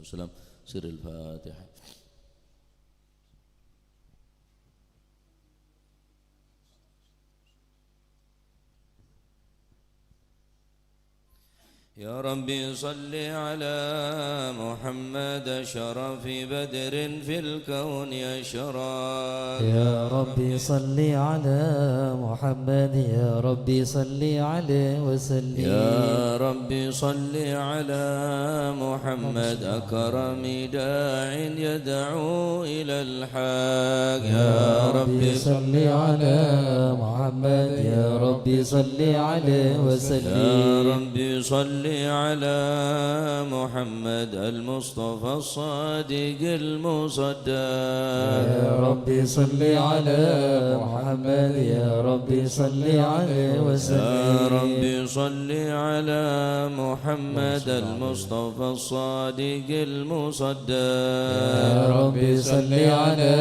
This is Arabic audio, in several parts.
wasallam. Sirrul Fatihah. يا ربي صل على محمد شرف بدر في الكون أشراق. يا ربي صل على محمد يا ربي صل عليه وسلم. يا ربي صل على محمد أكرم داع يدعو إلى الحق. يا ربي صل على محمد يا ربي صل عليه وسلم. يا ربي صل على محمد المصطفى الصادق المصدق. يا ربي صل على محمد يا ربي صل عليه وسلم. يا ربي صل على محمد المصطفى الصادق المصدق. يا ربي صل على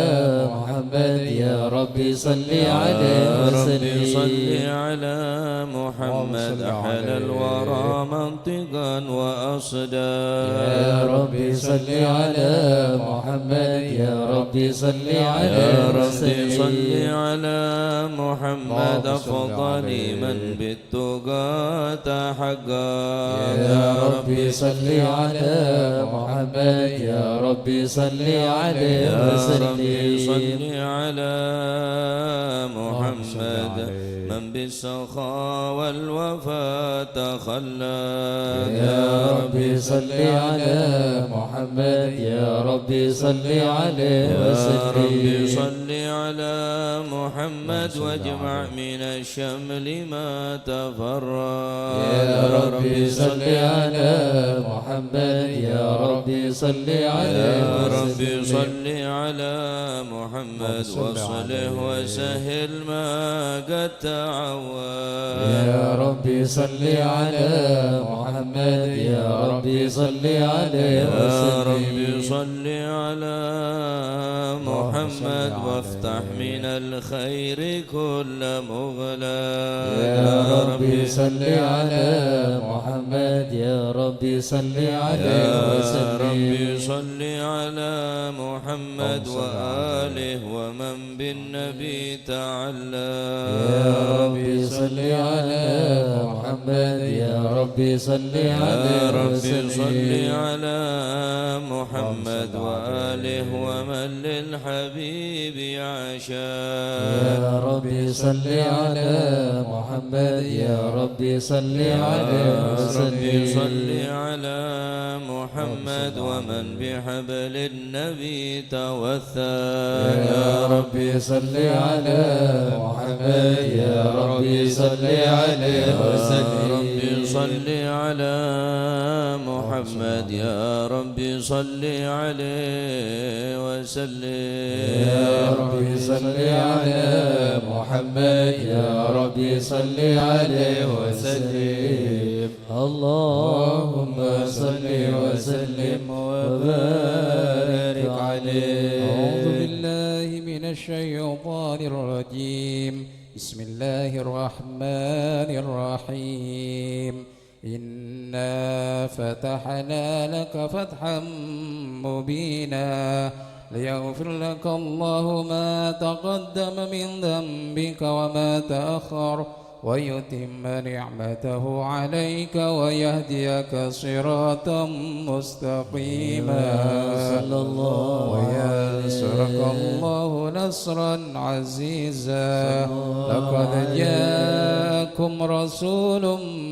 محمد يا ربي صل عليه وسلم. يا ربي صل على محمد أحل الورى منطقا وأصدا. يا ربي صل على محمد يا ربي صل عليه يا ربي وسلم. صل على محمد أفضل من بالتقى تحقق. يا ربي صل على محمد يا ربي صل عليه وسلم. يا ربي صل على محمد من بالسخاء والوفاء تخلق. يا ربي صل على محمد يا ربي صل عليه وسلم. يا ربي صل على محمد واجمع من الشمل ما تفرق. يا ربي صل على محمد يا ربي صل عليه يا وسلم. ربي صل على محمد وصله وسهل ما قد تعود. يا ربي صل على محمد يا ربي صل عليه وسلم. يا ربي صل على محمد وافتح من الخير كل مغلق. يا ربي صل على محمد يا ربي صل عليه وسلم. يا ربي صل على محمد وآله ومن بالنبي تعلق. يا ربي صل على محمد يا ربي صل عليه يا ربي وسلم. صل على محمد وآله ومن للحبيب عشاق. يا ربي صل على محمد يا ربي صل عليه وسلم. ربي صل على محمد ومن بحبل النبي توثق. يا ربي صل على محمد يا ربي صل عليه وسلم. ربي صل على محمد يا ربي صل عليه وسلم. يا ربي صل على محمد يا ربي صل عليه وسلم. اللهم صل وسلم وبارك عليه. أعوذ بالله من الشيطان الرجيم. بسم الله الرحمن الرحيم. إنا فتحنا لك فتحا مبينا ليغفر لك الله ما تقدم من ذنبك وما تأخر ويتم نعمته عليك ويهديك صراطا مستقيما صلى الله وينصرك الله نصرا عزيزا. لقد جاءكم رسول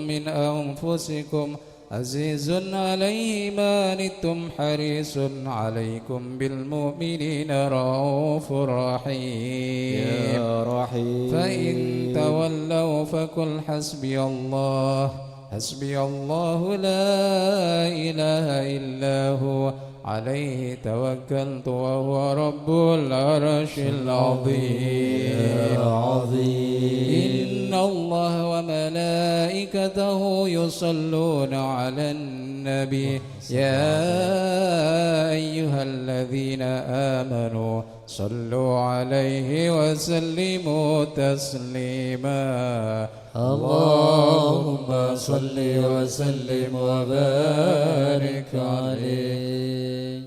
من أنفسكم عزيز عليه ما عنتم حريص عليكم بالمؤمنين رؤوف رحيم. يا رحيم. فإن تولوا فقل حسبي الله حسبي الله لا إله إلا هو عليه توكلت وهو رب العرش العظيم. عظيم. إن الله وملائكته يصلون على النبي يا أيها الذين آمنوا صلوا عليه وسلموا تسليما اللهم صل وسلم وبارك عليه.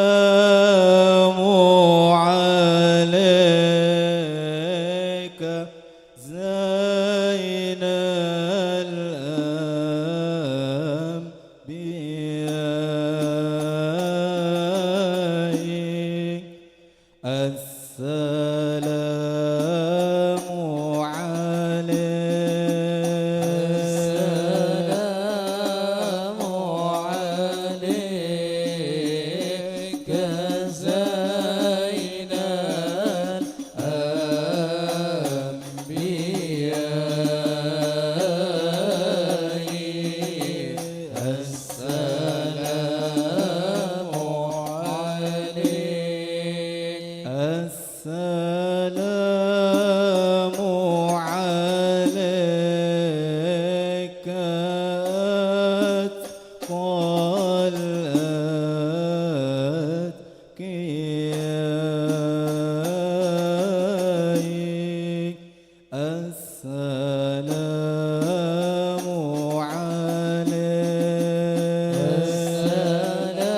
السلام عليك زين الأنبياء السلام عليك زين الأنبياء السلام عليك السلام عليك أتقى الأتقياء السلام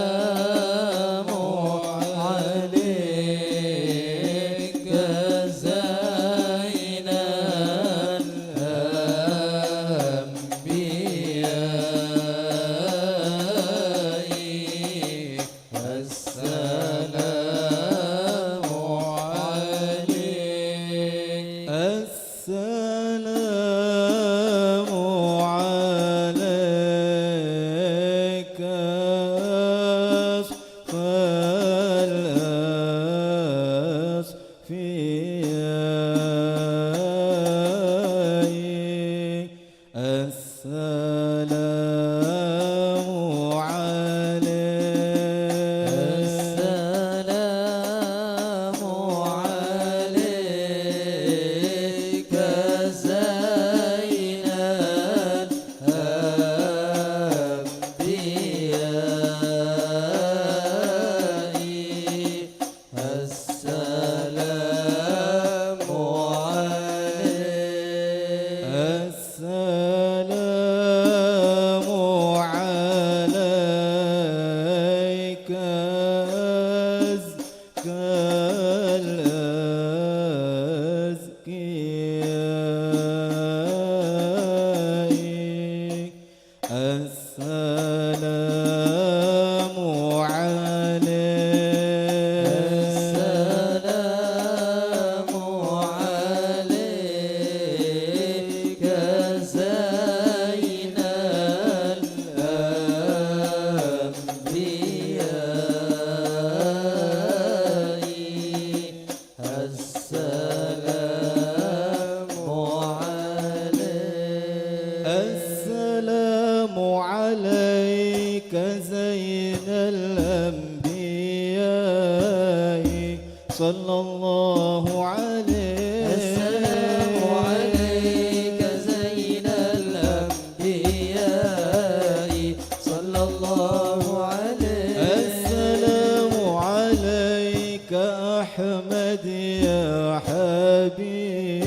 السلام عليك زين الأنبياء السلام عليك السلام عليك الأصفياء السلام السلام عليك زين الأنبياء السلام عليك السلام عليك أزكى الأزكياء السلام السلام عليك زين الأنبياء السلام عليك السلام عليك زين الأنبياء صلى الله عليه السلام عليك زين الأنبياء صلى الله عليه السلام عليك أحمد يا حبيبي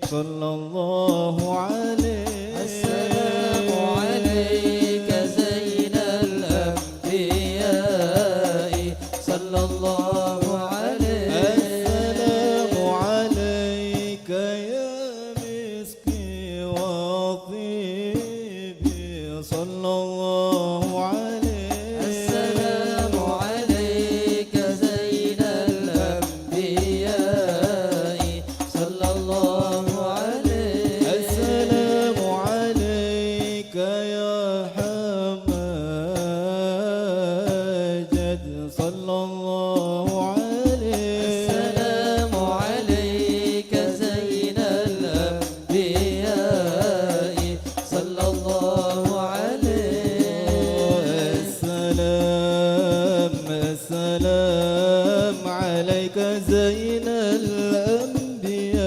صلى الله عليه السلام عليك زين الأنبياء صلى الله عليه السلام عليك يا مسكي وطيبي صلى الله عليه السلام عليك زين الأنبياء صلى الله عليه السلام عليك يا حماجد صلى الله عليه السلام عليك زين الأنبياء صلى الله عليه السلام عليك زين الأنبياء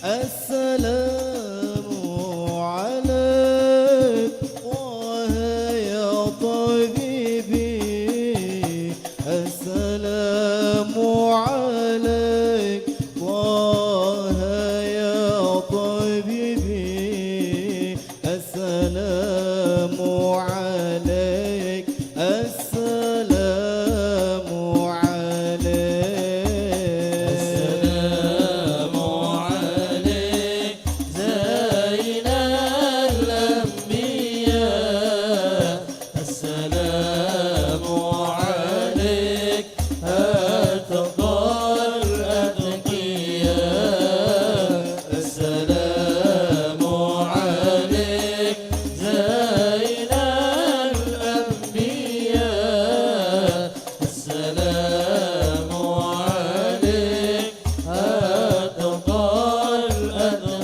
السلام عليك طه يا طبيبي السلام عليك طه يا طبيبي السلام عليك السلام عليك السلام عليك زين الأنبياء السلام عليك أتقى الأتقياء السلام عليك زين الأنبياء السلام عليك أتقى الأتقياء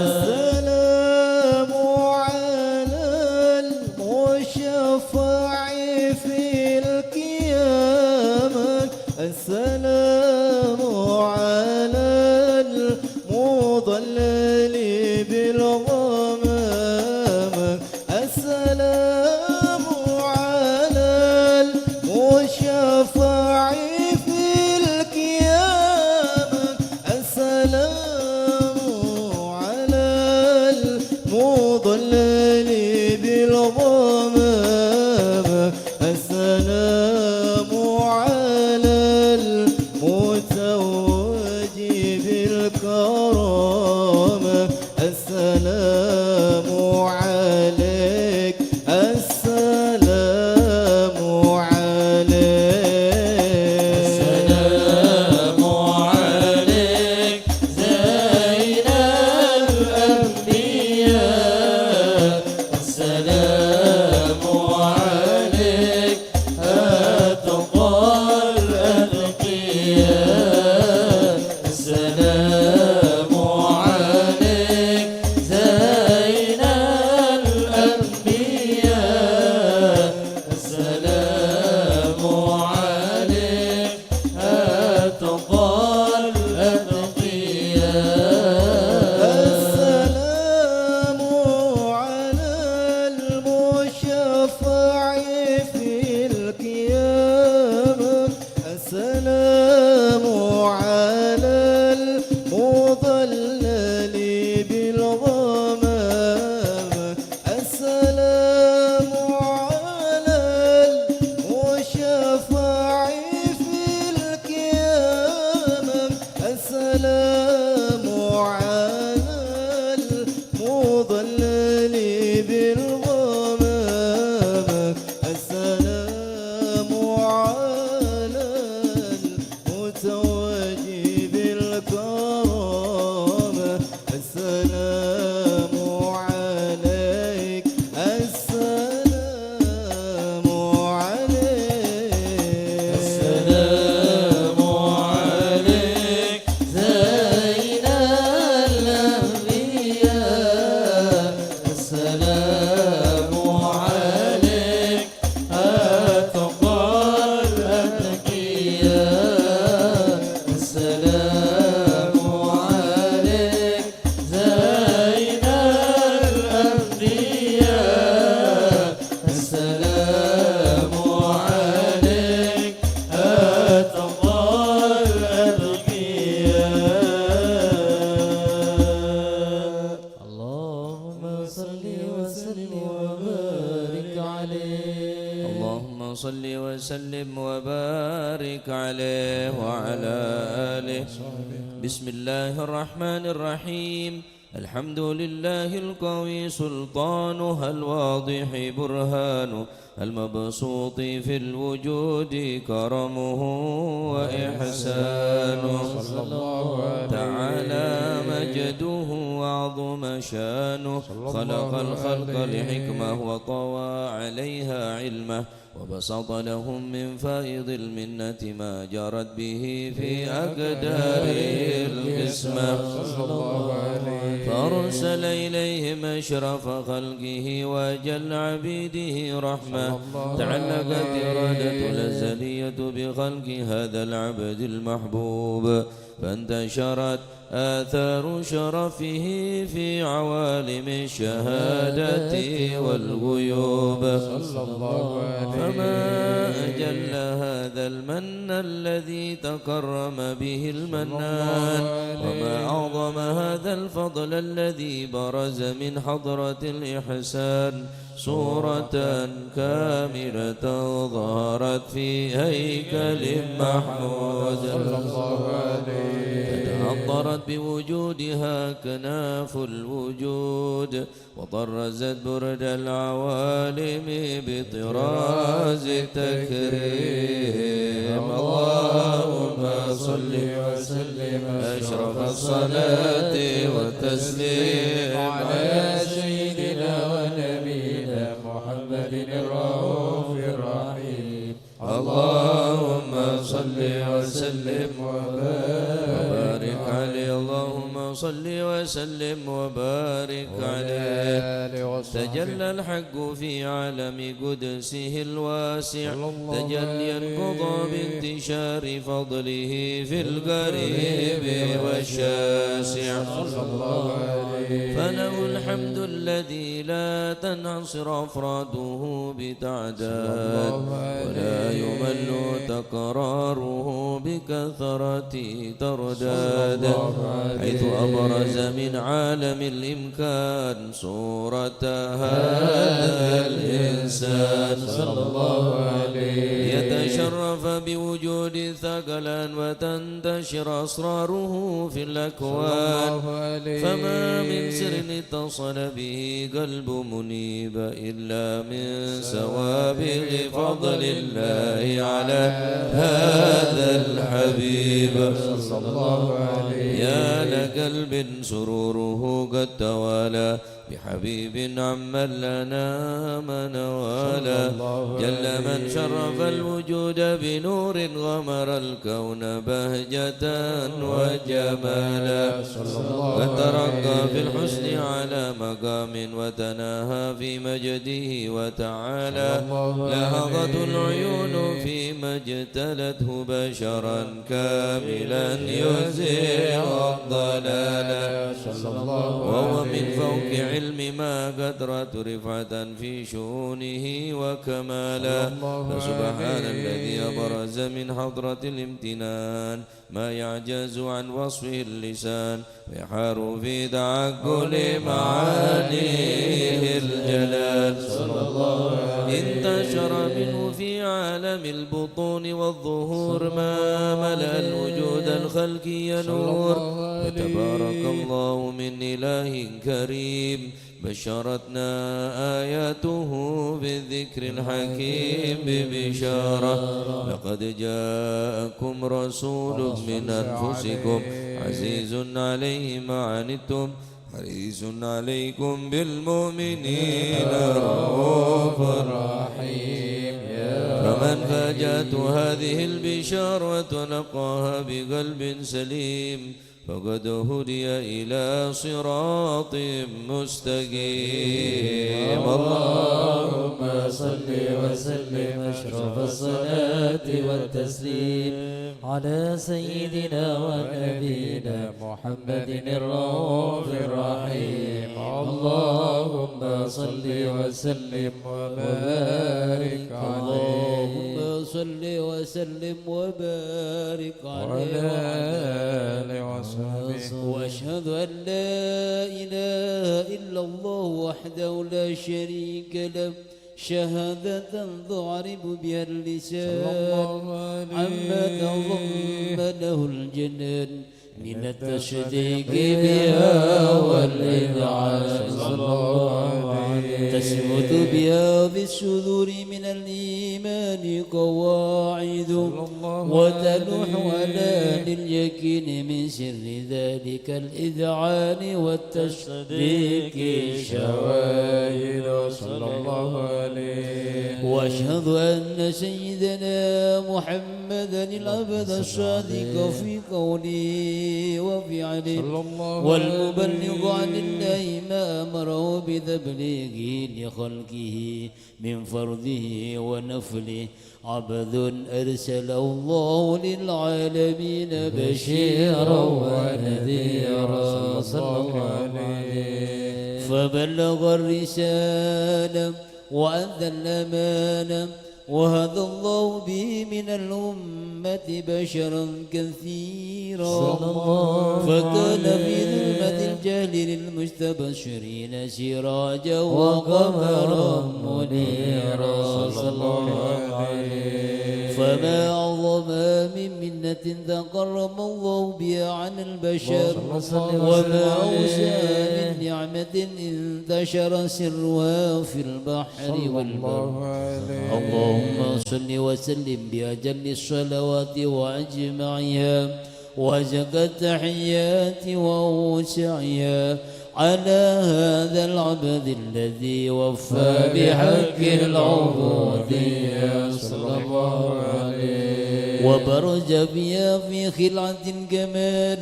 السلام على المشفع في القيامة السلام على المضلل بالغمامة السلام على المشفع في القيامة السلام على المضلل بالغمامة السلام على المتوج بالكرامة السلام عليك السلام عليك السلام عليك زين الأنبياء السلام عليك أتقى الأتقياء السلام عليك زين الأنبياء السلام عليك أتقى الأتقياء السلام على المشفع في القيامة السلام على المضلل بالغمامة السلام على المشفع في القيامة السلام على المضلل بالغمامة السلام على المتوج بالكرامة السلام عليك السلام عليك السلام عليك زين الأنبياء السلام عليك أتقى الأتقياء السلام عليك زين الأنبياء السلام عليك أتقى الأتقياء اللهم صل وسلم وبارك عليه اللهم صل وسلم وبارك عليه وعلى آله بسم الله الرحمن الرحيم الحمد لله القوي سلطانه الواضح برهانه المبسوط في الوجود كرمه وإحسانه تعالى مجده وعظم شانه خلق الخلق لحكمة وطوى عليها علمه وبسط لهم من فائض المنة ما جرت به في أقدار القسمة فأرسل إليهم أشرف خلقه وأجل عبيده رحمة تعلقت إرادة الأزلية بخلق هذا العبد المحبوب فانتشرت آثار شرفه في عوالم الشهادة والغيوب فما أجل هذا المن الذي تكرم به المنان وما أعظم هذا الفضل الذي برز من حضرة الإحسان صورة كاملة ظهرت في هيكل محمود تنظرت بوجودها كناف الوجود وطرزت برد العوالم بطراز التكريم اللهم صل وسلم أشرف الصلاة والتسليم على سيدنا ونبينا محمد الرؤوف الرحيم اللهم صل وسلم وبارك عليه اللهم صل وسلم وبارك عليه تجلى الحق في عالم قدسه الواسع تجليا قضى بانتشار فضله في القريب والشاسع فله الحمد الذي لا تنحصر أفراده بتعداد ولا يمل تكراره بكثرة ترداد حيث أبرز من عالم الإمكان صورة هذا الإنسان صلى الله عليه يتشرف بوجود ثقلان وتنتشر أسراره في الأكوان فما من سر اتصل به قلب منيب إلا من سوابغ فضل الله على هذا الحبيب صلى الله عليه يا لقلب سروره قد توالى بحبيب عمن لنا من والا جل من شرف الوجود بنور غمر الكون بهجة وجمالا وترقى في الحسن على مقام وتناهى في مجده وتعالى لهضت العيون فيما اجتلته بشرا كاملا يزيغ الضلالا وهو من فوق علم ما قدرت رفعة في شؤونه وكمالا فسبحان الذي أبرز من حضرة الامتنان ما يعجز عن وصفه اللسان ويحار في تعقل معانيه الجلال انتشر منه في عالم البطون والظهور ما ملأ الوجود الخلقي نور فتبارك الله من إله كريم بشرتنا آياته بالذكر الحكيم ببشارة لقد جاءكم رسول من أنفسكم عزيز عليه ما عنتم حريص عليكم بالمؤمنين رؤوف رحيم فمن فاجأت هذه البشارة ونقاها بقلب سليم فقد هدي إلى صراط مستقيم اللهم صل وسلم أشرف الصلاة والتسليم على سيدنا ونبينا محمد الرؤوف الرحيم اللهم صل وسلم وبارك عليه اللهم صل وسلم وبارك عليه واشهد ان لا اله الا الله وحده لا شريك له شهادة تعرب بها اللسان عما تضم له الجنان من التشديق بها والإذعان صلى الله عليه تثبت بها في الصدور من الإيمان قواعد وتلوح على لليقين من سر ذلك الإذعان والتصديق شواهد صلى الله عليه وأشهد أن سيدنا محمدا العبد الصادق في قوله وفعله الله والمبلغ عن الله ما أمره بتبليغه لخلقه من فرضه ونفله عبد أرسله الله للعالمين بشيرا ونذيرا صلى الله عليه فبلغ الرسالة وأدى الأمانة وهدى الله به من الأمة بشرا كثيرا فكان في ظلمة الجهل للمستبشرين سراجا وقمرا منيرا صلى الله عليه فما أعظم من منة تكرم الله بها عن البشر وما أوسع من نعمة انتشر سرها في البحر والبر اللهم صل وسلم بأجل الصلوات وأجمعها وأزكى التحيات وأوسعها على هذا العبد الذي وفى بحق العبودية صلى الله عليه وبرز بها في خلعة الجمال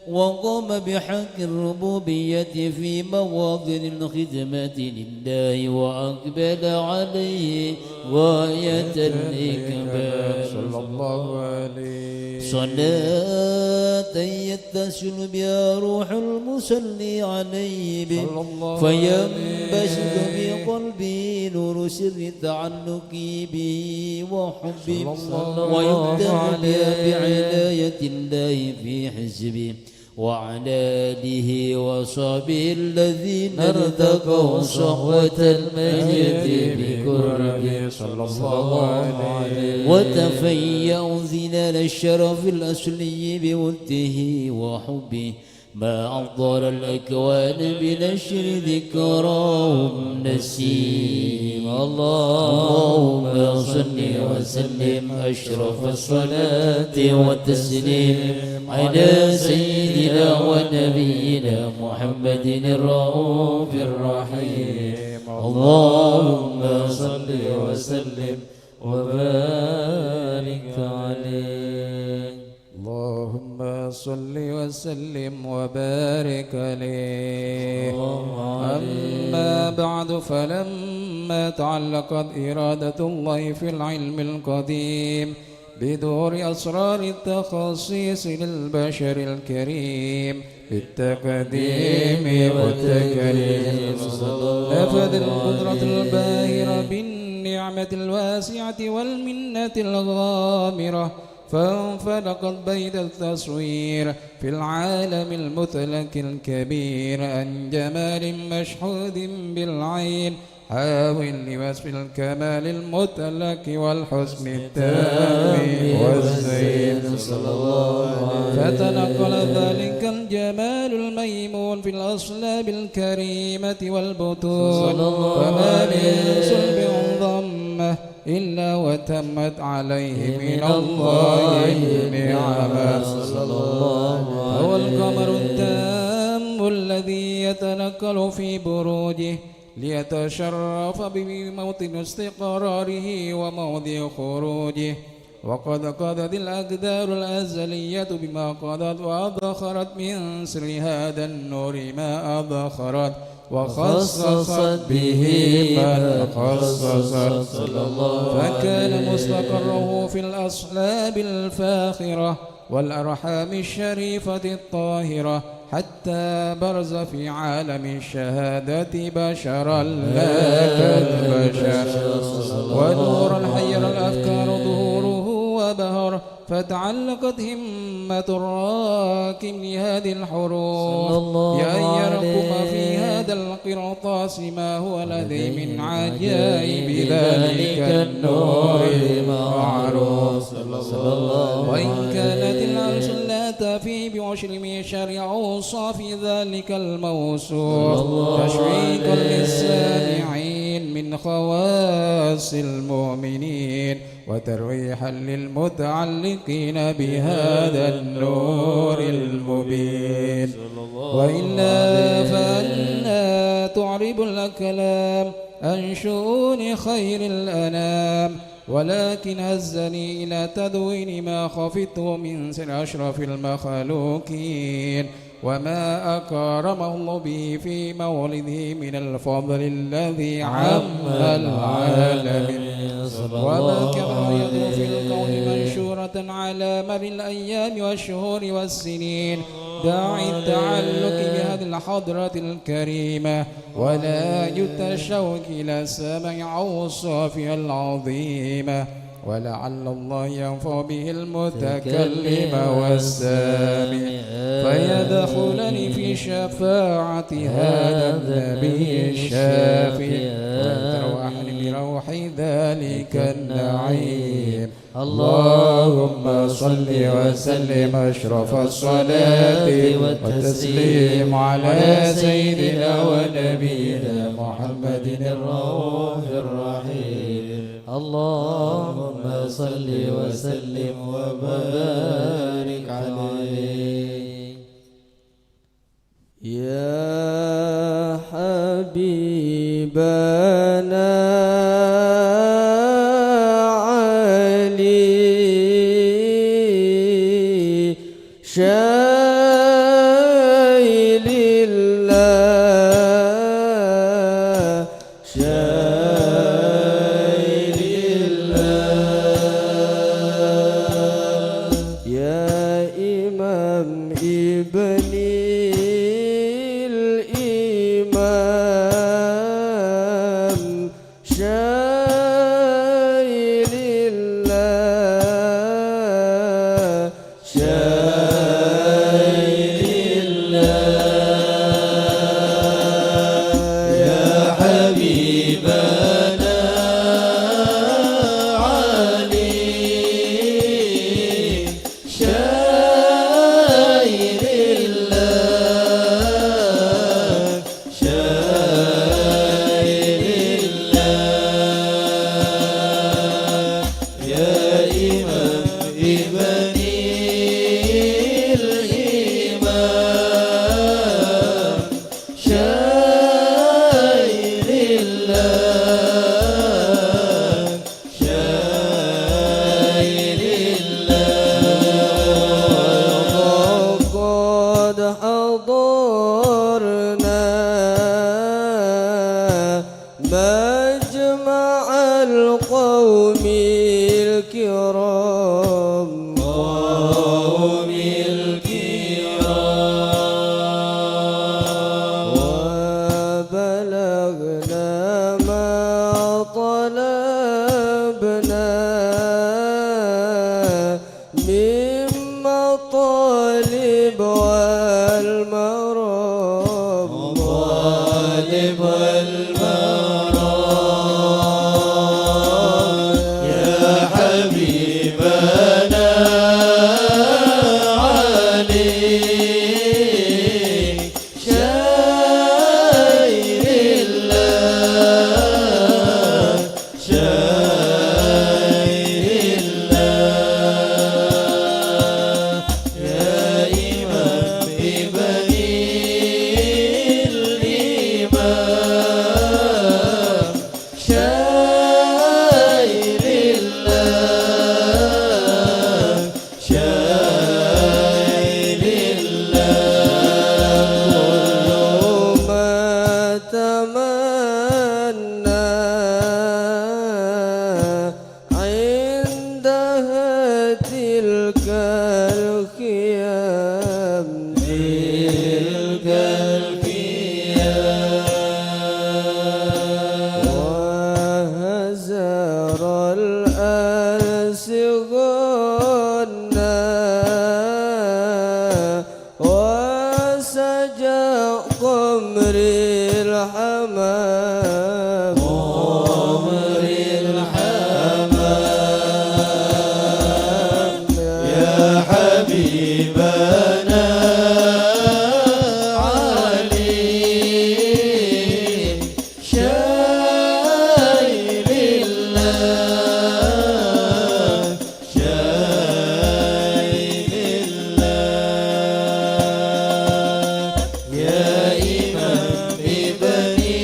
وقام بحق الربوبية في مواطن الخدمة لله وأقبل عليه غاية الإقبال صلى الله عليه صلاة يتصل بها روح المصلي عليه به فينبسط في قلبه نور سر تعلقه به وحبه ويبدأ بها بعناية الله في حزبه وعلى آله وصحبه الذين ارتقوا صحوة المجد بقربه صلى الله عليه وتفيأوا ظلال الشرف الأصلي بوده وحبه ما أفضل الأكوان بنشر ذكراهم نسيم اللهم صل وسلم أشرف الصلاة والتسليم على سيدنا ونبينا محمد الرؤوف الرحيم اللهم صل وسلم وبارك عليه اللهم صل وسلم وبارك عليه أما بعد فلما تعلقت إرادة الله في العلم القديم بدور أسرار التخصيص للبشر الكريم بالتقديم والتكريم نفذ القدرة الباهرة بالنعمة الواسعة والمنة الغامرة فانفلقت بيد التصوير في العالم المتلك الكبير عن جمال مشهود بالعين حاول لوصف الكمال المتلك والحسن التام والزين صلى الله عليه فتنقل ذلك الجمال الميمون في الأصلاب الكريمة والبطون فما من صلب ضمه إلا وتمت عليه من الله النعمة صلى الله عليه هو القمر التام الذي يتنقل في بروجه ليتشرف بموطن استقراره وموضع خروجه وقد قضت الأقدار الأزلية بما قضت وأدخرت من سر هذا النور ما أدخرت وخصصت به من خصصت فكان مستقره في الأصلاب الفاخرة والأرحام الشريفة الطاهرة حتى برز في عالم الشهادة بشرا لا كالبشر ونورا حير الأفكار ظهوره وبهر فتعلقت همة الراكم لهذه الحروف بأن يرقم في هذا القرطاس ما هو لدي من عجائب ذلك النور المعروف وإن كانت العرش لا تفي بعشر مشارع أوصاف ذلك الموصوف تشويقا للسامعين من خواص المؤمنين وترويحا للمتعلقين بهذا النور المبين وإلا فأنا تعرب الكلام عن شؤون خير الأنام ولكن هزني إلى تدوين ما خفته من سر أشرف المخلوقين وما أكرمه الله به في مولده من الفضل الذي عم العالمين وما كان يدعو في الكون منشورة على مر الأيام والشهور والسنين داعي التعلق بهذه الحضرة الكريمة ولا يتشوق إلى السمع أوصافها العظيمة ولعل الله ينفع به المتكلم والسامع فيدخلني في شفاعة هذا النبي الشافي ويتروحني بروح ذلك النعيم. اللهم صل وسلم أشرف الصلاة والتسليم على سيدنا ونبينا محمد الرؤوف الرحيم. اللهم صل وسلم وبارك عليه. يا حبيبنا علي شايل الله شايل الله يا إمام ابني الإمام شايل الله شايل الله يا حبيبنا علي شايل الله شايل الله يا إمام ابني الإمام شايل الله شايل الله قد حضرنا مجمع القوم الكرام قوم الكرام وبلغنا ما طلبنا من مطالب والمرام مطالب والمرام يا حبيبنا علي شايل الله شايل الله يا إمام ابني الإمام شايل الله شايل الله كل ما تمنى عندها تلك الخيام تلك الخيام وهزر الأنس غنى وسجى قمر الحمام قمر الحمام يا حبيبنا علي شايل الله شايل الله يا إمام ابني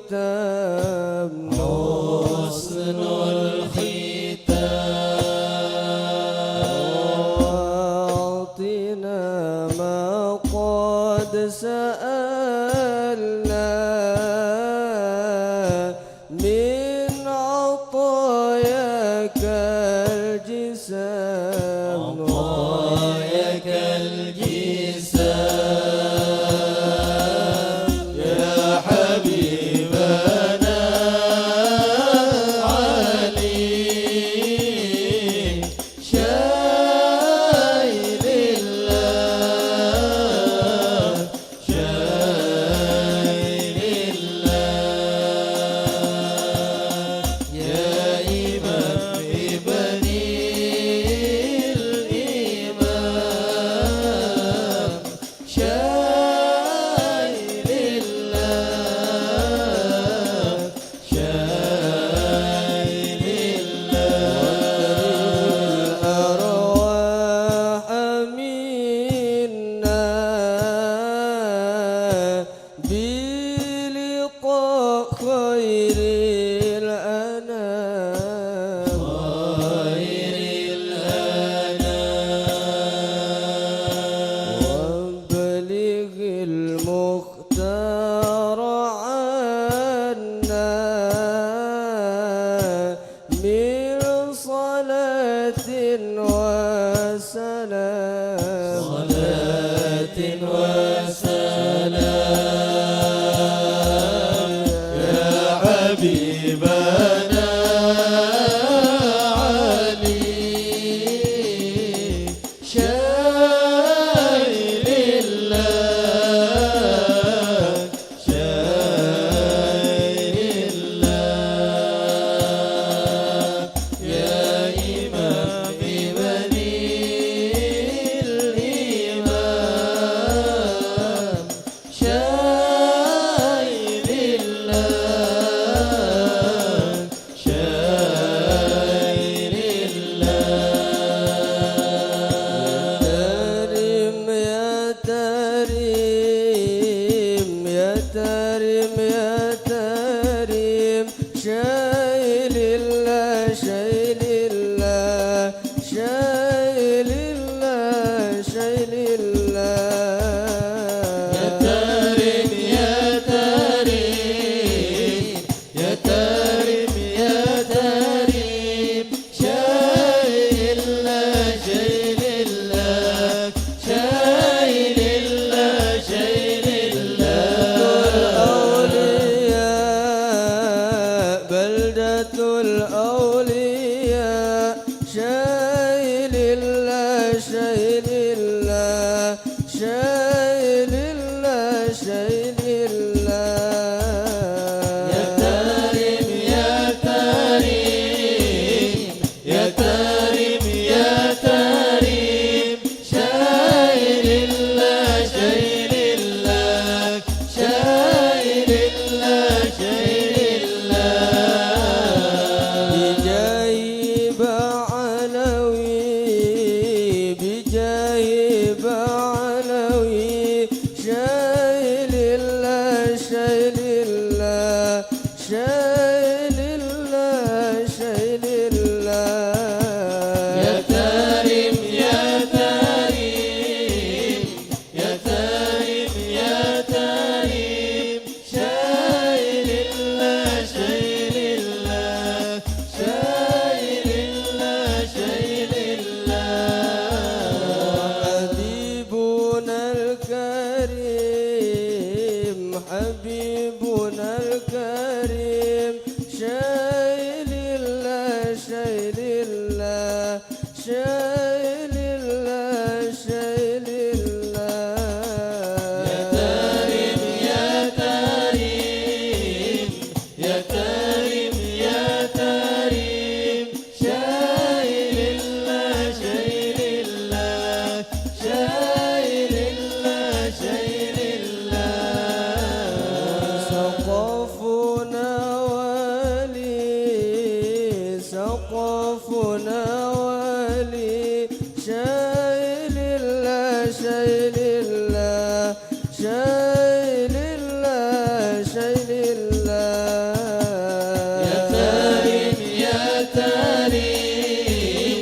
الختام حسن الختام واعطنا ما قد سألنا من عطاياك الجسام عطاياك الجسام يا حبيبنا علي شايل الله شايل الله يا إمام ابني الإمام شايل الله شايل الله الأرواح منا بلقاء خير الأنام خير الأنام وبلغ المختار عنا من صلاة وسلام صلاة وسلام يا حبيبنا علي شايل الله شايل الله يا إمام بني الإمام شايل الله شايل الله يا تريم يا تريم يا تريم شايل الله شايل الله شايل الله شايل الله يا تريم يا تريم يا تريم يا تريم شايل الله شايل الله شايل الله شايل الأولياء بلدة الأولياء شايل الله شايل الله شايل الله شايل الله يا تريم يا تريم يا تريم يا تريم شايل الله شايل الله شايل الله شايل الله بجايب علوي بجايب علوي شايل الله شايل الله شايل الله شايل الله يا تريم يا تريم يا تريم يا تريم شايل الله شايل الله شايل الله شايل الله حبيبنا الكريم حبيبنا الكريم شايل الله شايل الله شايل الله شايل الله يا تريم يا تريم يا تريم يا تريم شايل الله شايل الله شايل الله شايل الله سقفنا ولي سقفنا ولي شايل الله شايل الله شايل الله شيء لله يا كريم يا كريم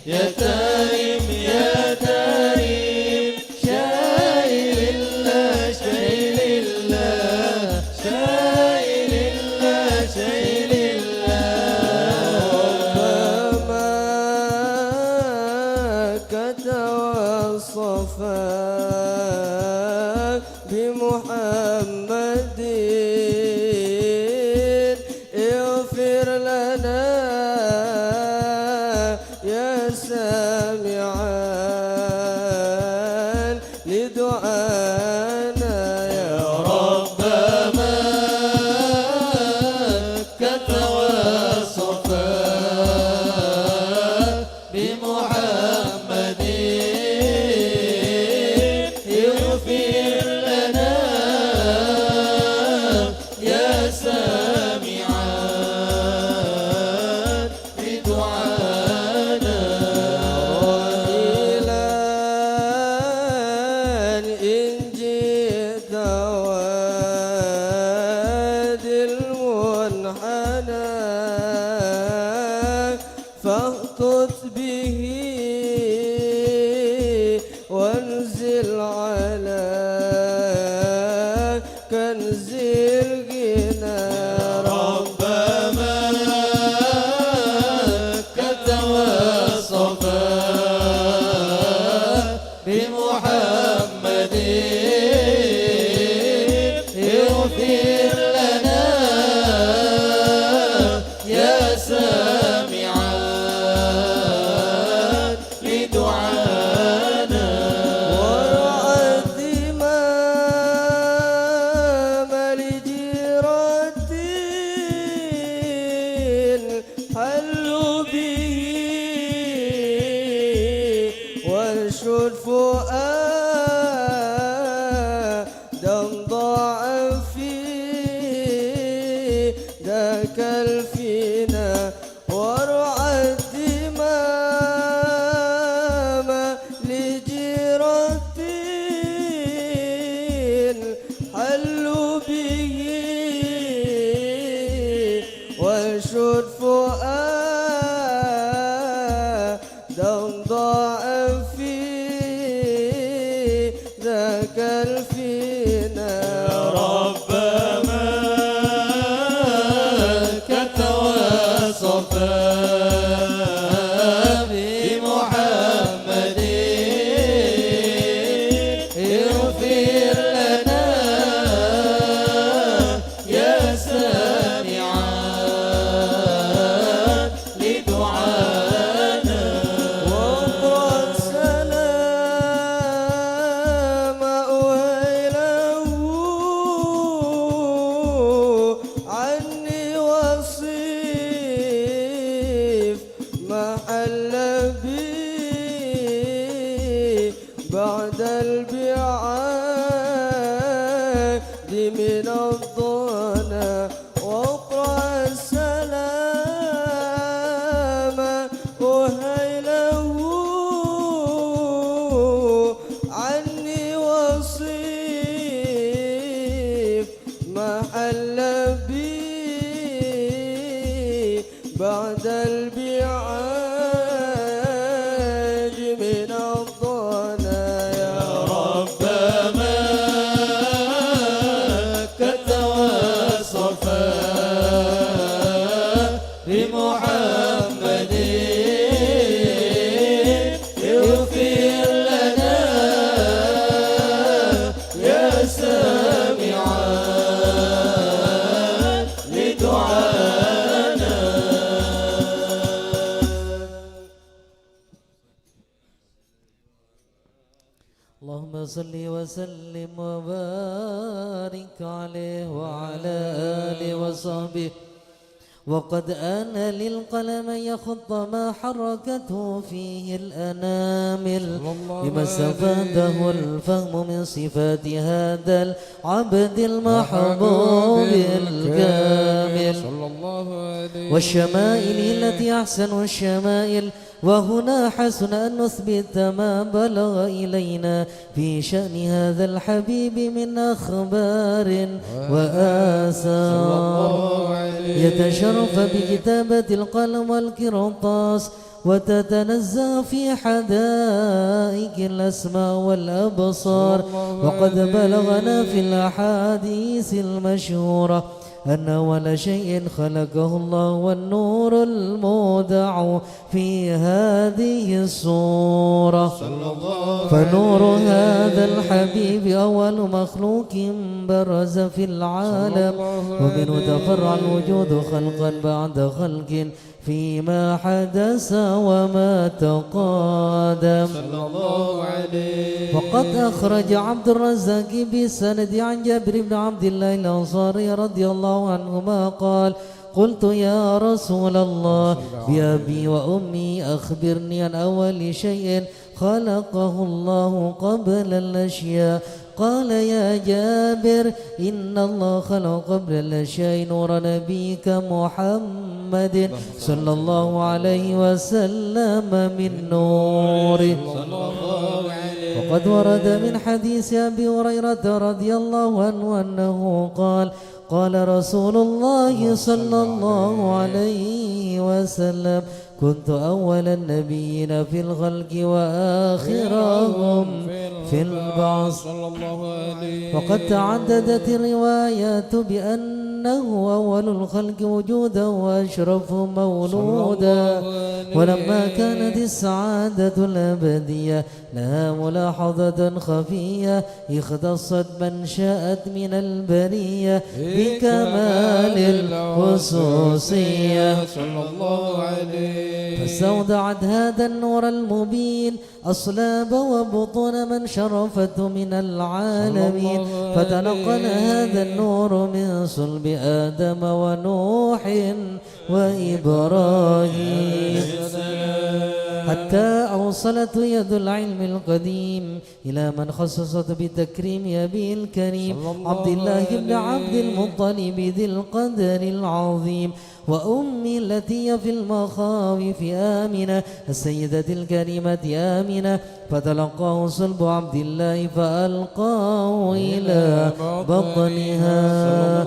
يا كريم يا كريم شيء لله شيء لله شيء لله شيء لله ربما كتوصفا بمحمد اغفر لنا يا سامعا لدعانا يا ربما كتوصفا بمحمد اغفر لنا يا سامعا لدعانا إلى إن جئت واد المنحنى فاخطط به وانزل على كنز الغنى ربما كتوصفا بمحمد اغفر لنا يا سامعا لدعانا ورعى الدمام لجيرة حلوا به وانشد فؤادا ضاع في ذاك الفينا ورعى الدمام لجيرة حلوا به وانشد فؤادا ضاع في ذاك الفينا ربما كتوصفا بمحمد اغفر لنا يا سامعا لدعانا واقرأ السلام أهيله عني وصيف محل بي بعد البعاد من الضنا واقرأ السلام أهيله عني وصيف محل بي بعد البعاد من الضنا يا ربما كتوصفا بمحمد اغفر لنا يا سامعا لدعانا اللهم صل وسلم وبارك عليه وعلى آله وصحبه وقد آن للقلم يخط ما حركته فيه الأنامل بما استفاده الفهم من صفات هذا العبد المحبوب الكامل صلى الله عليه والشمائل التي أحسن الشمائل وهنا حسن أن نثبت ما بلغ إلينا في شأن هذا الحبيب من أخبار وآثار يتشرف بكتابة القلم والقرطاس وتتنزه في حدائق الأسماء والأبصار. وقد بلغنا في الأحاديث المشهورة أن أول شيء خلقه الله والنور المودع في هذه الصورة، فنور هذا الحبيب أول مخلوق برز في العالم، ومنه تفرع الوجود خلقا بعد خلق فيما حدث وما تقادم. وقد أخرج عبد الرزاق بسند عن جابر بن عبد الله الأنصاري رضي الله عنهما قال: قلت يا رسول الله بأبي وأمي أخبرني عن أول شيء خلقه الله قبل الأشياء. قال: يا جابر إن الله خلق قبل الأشياء نور نبيك محمد صلى الله عليه وسلم من نوره. وقد ورد من حديث أبي هريرة رضي الله عنه أنه قال: قال رسول الله صلى الله عليه وسلم: كنت أول النبيين في الخلق وآخرهم في البعث. وقد تعددت الروايات بأنه أول الخلق وجودا وأشرف مولودا. ولما كانت السعادة الأبدية لها ملاحظة خفية اختصت من شاءت من البرية بكمال الخصوصية، فاستودعت هذا النور المبين أصلاب وبطون من شرفته من العالمين، فتنقل هذا النور من صلب آدم ونوح وإبراهيم حتى أوصلت يد العلم القديم إلى من خصصت بتكريم أبي الكريم عبد الله بن عبد المطلب ذي القدر العظيم، وأمي التي في المخاوف آمنة السيدة الكريمة آمنة، فتلقاه صلب عبد الله فألقاه إلى بطنها،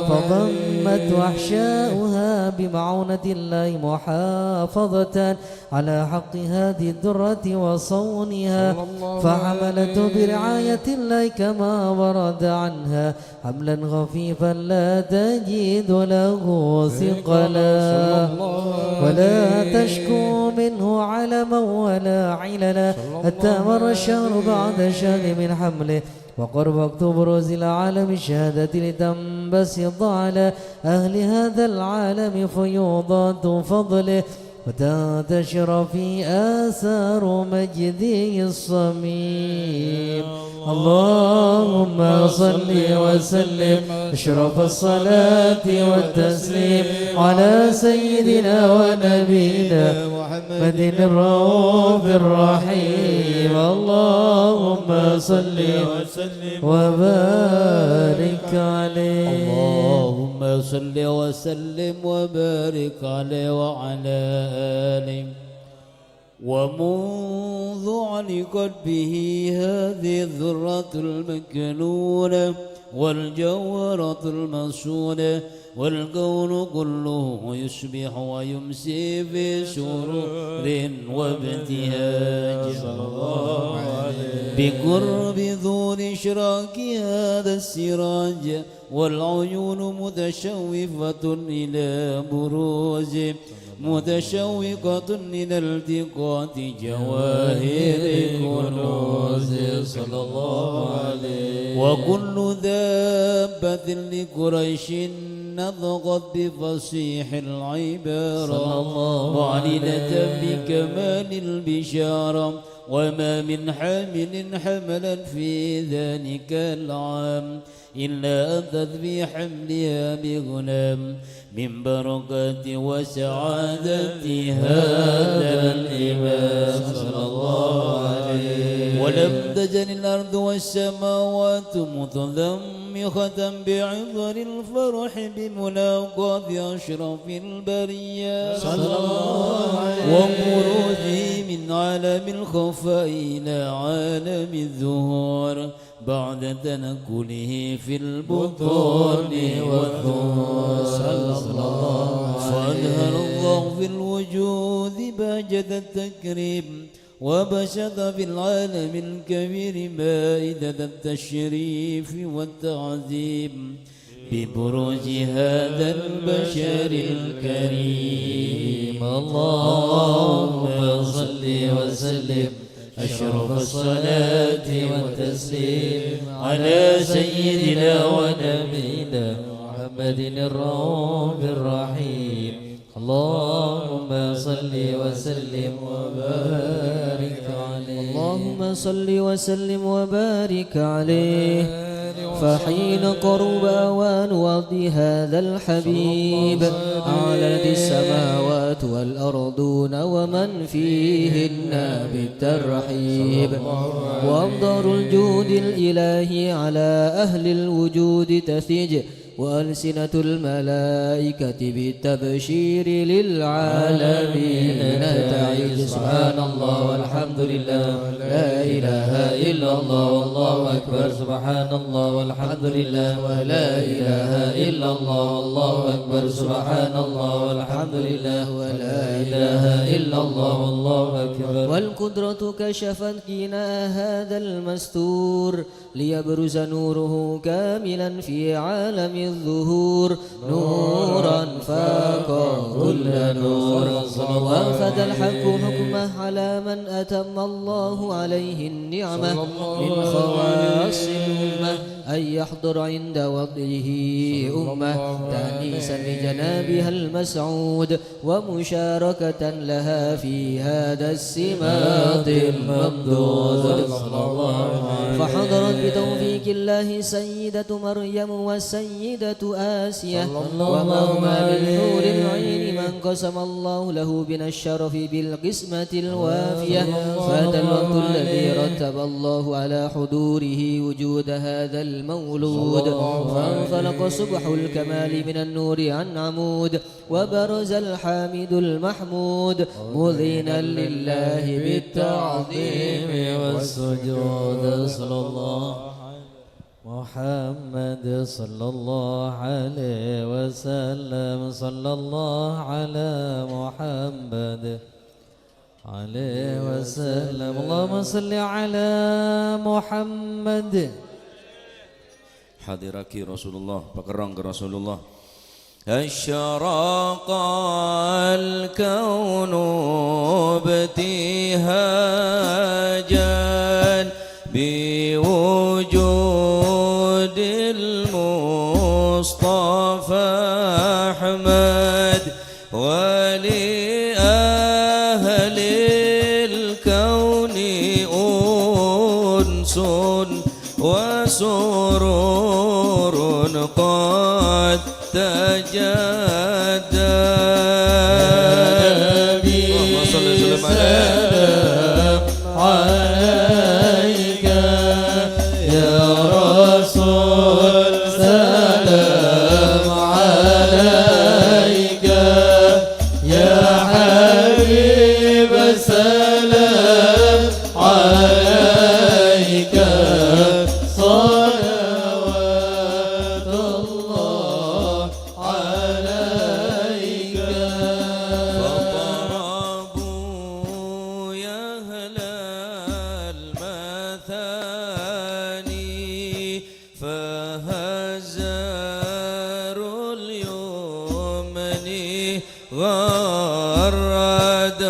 فضمت أحشاؤها بمعونة الله محافظة على حق هذه الدرة وصونها، فحملته برعاية الله كما ورد عنها حملا خفيفا لا تجد له ثقلا ولا تشكو منه علما ولا عللا، حتى مر الشهر بعد شهر من حمله وقرب وقت بروز العالم الشهادة لتنبسط على أهل هذا العالم فيوضات فضله وتنتشر في آثار مجده الصميم. اللهم صل وسلم أشرف الصلاة والتسليم على سيدنا ونبينا محمد الرؤوف الرحيم. اللهم صل وسلم وبارك عليه. اللهم صل وسلم وبارك عليه وعلى آله. ومنذ علقت به هذه الذرة المكنونة والجوهرة المصونة والكون كله يصبح ويمسي في سرور وابتهاج بقرب ذور إشراق هذا السراج، والعيون متشوفة إلى بروز متشوقة إلى التقاط جواهر كنوز صلى الله عليه. وكل دابة لقريش نطقت بفصيح العبارة معلنة بكمال البشارة، وما من حامل حملا في ذلك العام إلا أتت بحملها بغلام من بركات وسعادة هذا الإمام صلى الله عليه. ولم تزل الأرض والسماوات متضمخة بعذر الفرح بملاقاة أشرف البريات صلى الله عليه وخروجه من عالم الخفاء إلى عالم الظهور بعد تنقله في البطون والظهور صلى الله عليه فأظهر الله في الوجود بهجة التكريم وبسط في العالم الكبير مائدة التشريف والتعظيم ببروز هذا البشر الكريم اللهم صل وسلم أشرف الصلاة والتسليم على سيدنا ونبينا محمد الرؤوف الرحيم اللهم صل وسلم وبارك عليه اللهم صل وسلم وبارك عليه فحين قرب أوان وضع هذا الحبيب أعلنت السماوات والأرضون ومن فيهن بالترحيب وأمطار الجود الإلهي على أهل الوجود تثج وألسنة الملائكة بالتبشير للعالمين تعيد سبحان الله والحمد لله لا إله إلا الله والله أكبر سبحان الله والحمد لله ولا إله إلا الله والله أكبر سبحان الله والحمد لله ولا إله إلا الله والله أكبر والقدرة كشفت غناء هذا المستور ليبرز نوره كاملا في عالم الظهور نورا فاق كل نور وأنفذ الحق حكمه على من أتم الله عليه النعمة من خواص الأمة أن يحضر عند وضعه أمة تأنيسا لجنابها المسعود ومشاركة لها في هذا السماط الممدود فحضرت بتوفيق الله سيدة مريم والسيدة آسية ومهما من حور العين من قسم الله له من الشرف بالقسمة الوافية فات الوقت الذي رتب الله على حضوره وجود هذا المولود فانطلق صبح الكمال من النور عن عمود وبرز الحامد المحمود مذينا لله بالتعظيم والسجود صلى الله محمد صلى الله عليه وسلم صلى الله على محمد عليه وسلم اللهم صل على محمد حضرك رسول الله بكرنك رسول الله أشرق الكون ابتهاجا بوجود المصطفى أحمد ولأهل الكون أنس وسرور قد تجدد اللهم صل وسلم عليك يا رسول سلام عليك يا حبيب سلام عليك صلوات الله عليك فطربوا يا أهل المثاني فهزروا اليمن غرد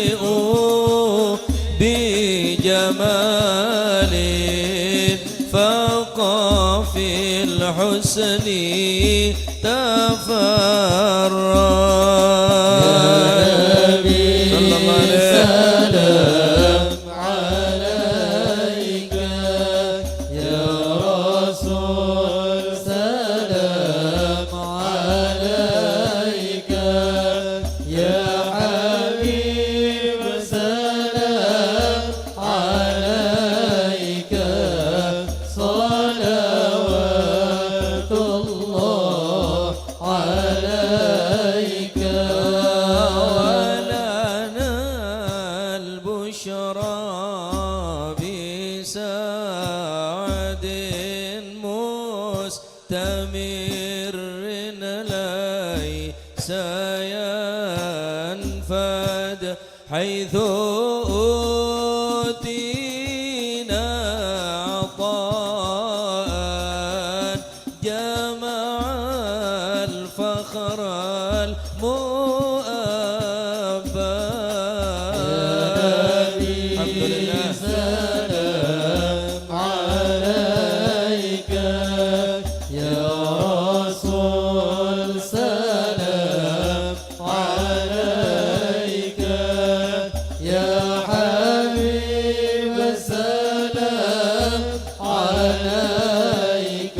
واستضيئوا بجمال فاق في الحسن تفرد صلى الله عليه عليك يا رسول سلام عليك يا حبيب سلام مستمر ليس ينفد حيث أوتينا عطاء جمع الفخر المؤبى. الحمد لله. سلام عليك يا رسول سلام عليك يا حبيب سلام عليك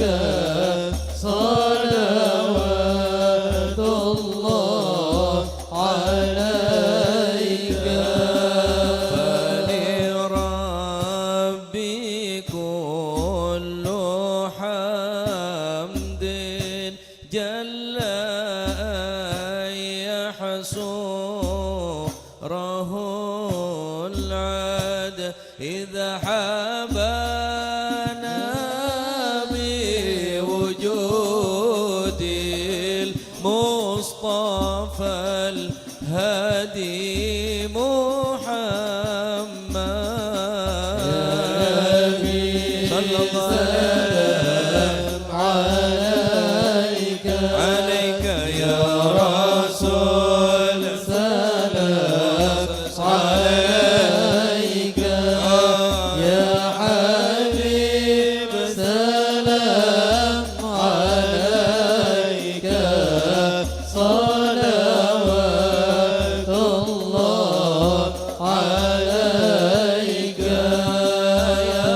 صلوات الله عليك. فلربي كل حمد جل أن يحصره العد إذا حبانا بوجود المصطفى الهادي محمد صلى الله عليك عليك يا رسول سلام عليك يا حبيب سلام عليك صلوات الله عليك يا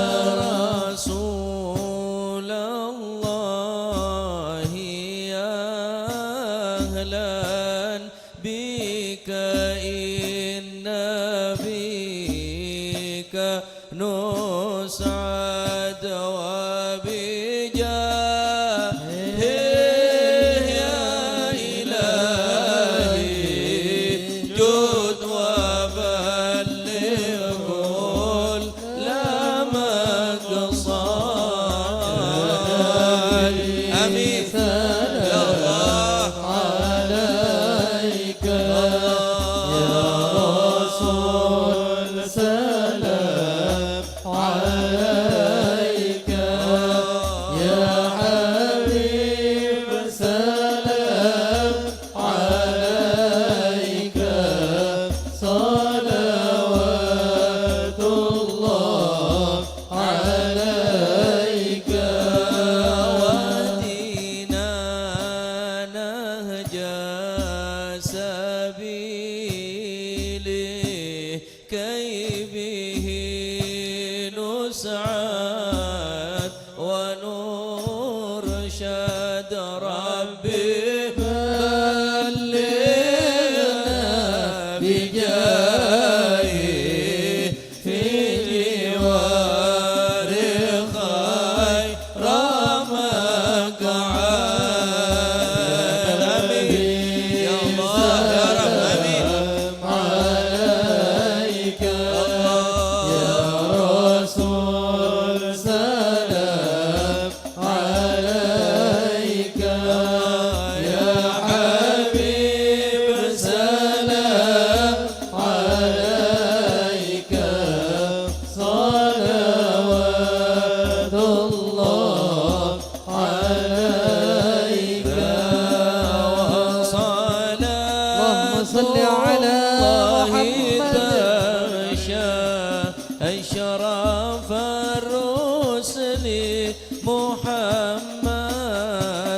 رسول الله يا أهلا بك إن بك نسعد وبجاهه يا إلهي جد وبلغ لما قصاد. آمين يا الله. عليك يا رسول سلام عليك يا حبيب سلام عليك صلوات الله عليك. ودينا نهج سبيله كي به نسعد ونرشد ربي بلغنا بجاهه في جوار خير مقعد. آمين يا الله يا رب. آمين عليك يا رسول سلام عليك يا حبيب سلام عليك صلوات الله عليك. اللهم صل على محمد أشرف الرسل محمد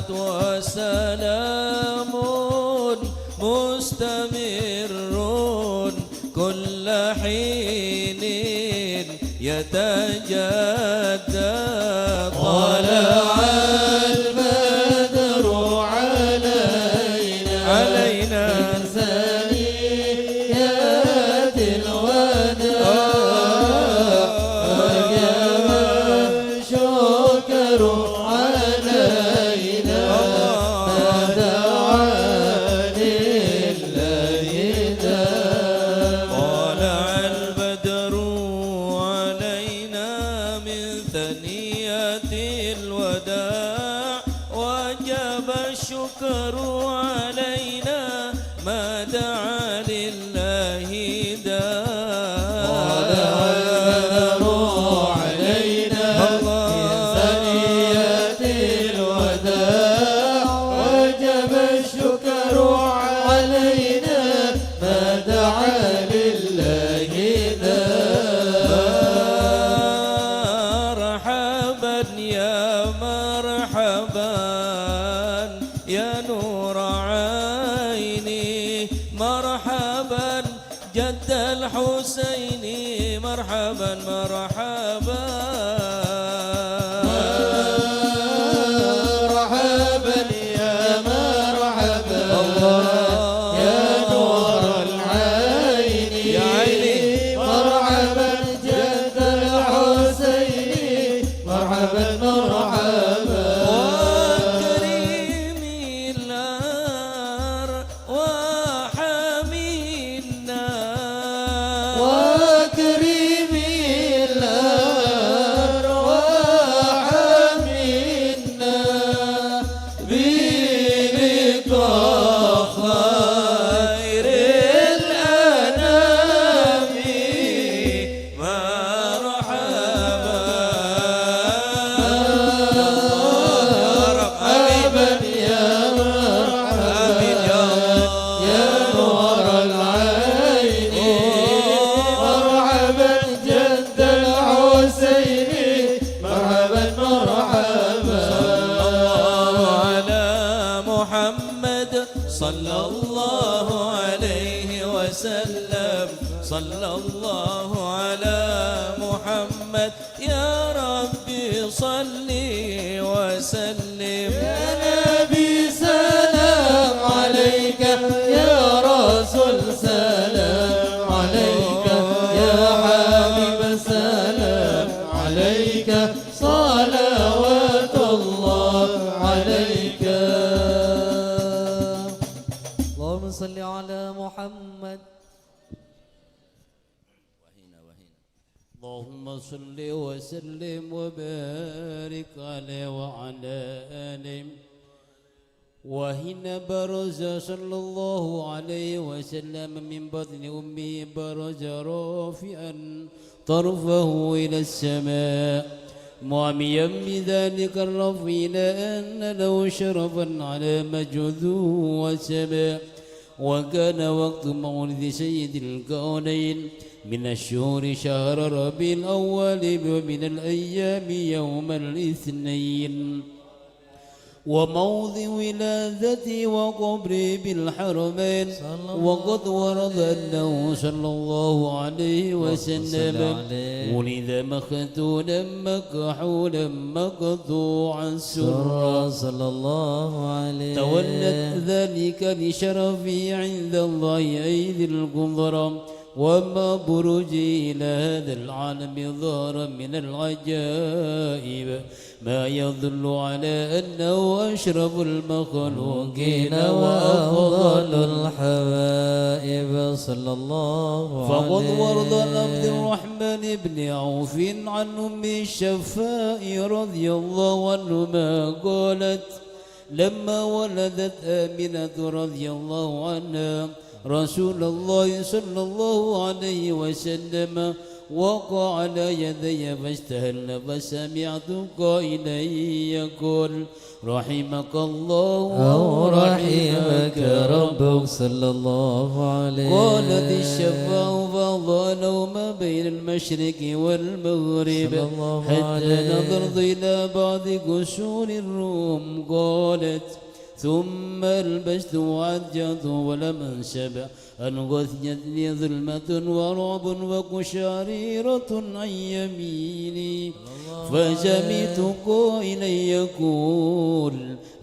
وسلام مستمر كل حين يتجدد. طلع البدر علينا من ثنيات الوداع وجب الشكر علينا فدعا لله دام. طلع البدر علينا من ثنيات الوداع الشكر علينا ما دعا لله داع علينا في ثنية الوداع وجب الشكر علينا ما دعا لله مرحبا يا مرحبا يا نور عيني مرحبا جد الحسين مرحبا مرحبا مرحبا يا مرحبا يا نور العين يا عيني مرحبا جد الحسين مرحبا مرحبا وكريم الأرواح منا وكريم الأرواح منا بلقاء خير الأنام مرحبا يا مرحبا يا نور العين مرحبا جد الحسين مرحبا مرحبا على محمد صلى الله عليه وسلم صلى الله على محمد يا ربي صل وسلم يا نبي سلام عليك يا رسول سلام عليك يا حبيب سلام عليك صلوات الله عليك اللهم صل على محمد. اللهم صل وسلم وبارك عليه وعلى آله وهنا برز صلى الله عليه وسلم من بطن أمه برز رافعا طرفه إلى السماء معميا بذلك الرفع إلى أن له شرفا على مجد وسماء وكان وقت مولد سيد الكونين من الشهور شهر ربيع الأول ومن الأيام يوم الاثنين وموضع ولادتي وقبري بالحرمين وقد ورد أنه صلى الله عليه وسلم ولد مختونا مكحولا مقطوعا سرا صلى الله عليه تولت ذلك لشرفي عند الله أيدي القدرى وما برجي إلى هذا العالم ظهر من العجائب ما يدل على أنه أشرف المخلوقين وأفضل الحبائب صلى الله عليه. فقد ورد عبد الرحمن بن عوف عن أم الشفاء رضي الله عنهما قالت لما ولدت آمنة رضي الله عنها رسول الله صلى الله عليه وسلم وقع على يدي فاستهل فسمعت قائلا يقول رحمك الله أو رحمك ربك صلى الله عليه. قالت الشفاء فضل ما بين المشرق والمغرب حتى نظرت إلى بعض قصور الروم قالت ثم البست وعجت ولم انشب أن غثيتني ظلمة ورعب وقشعريرة عن يميني فسمعت قائلا يقول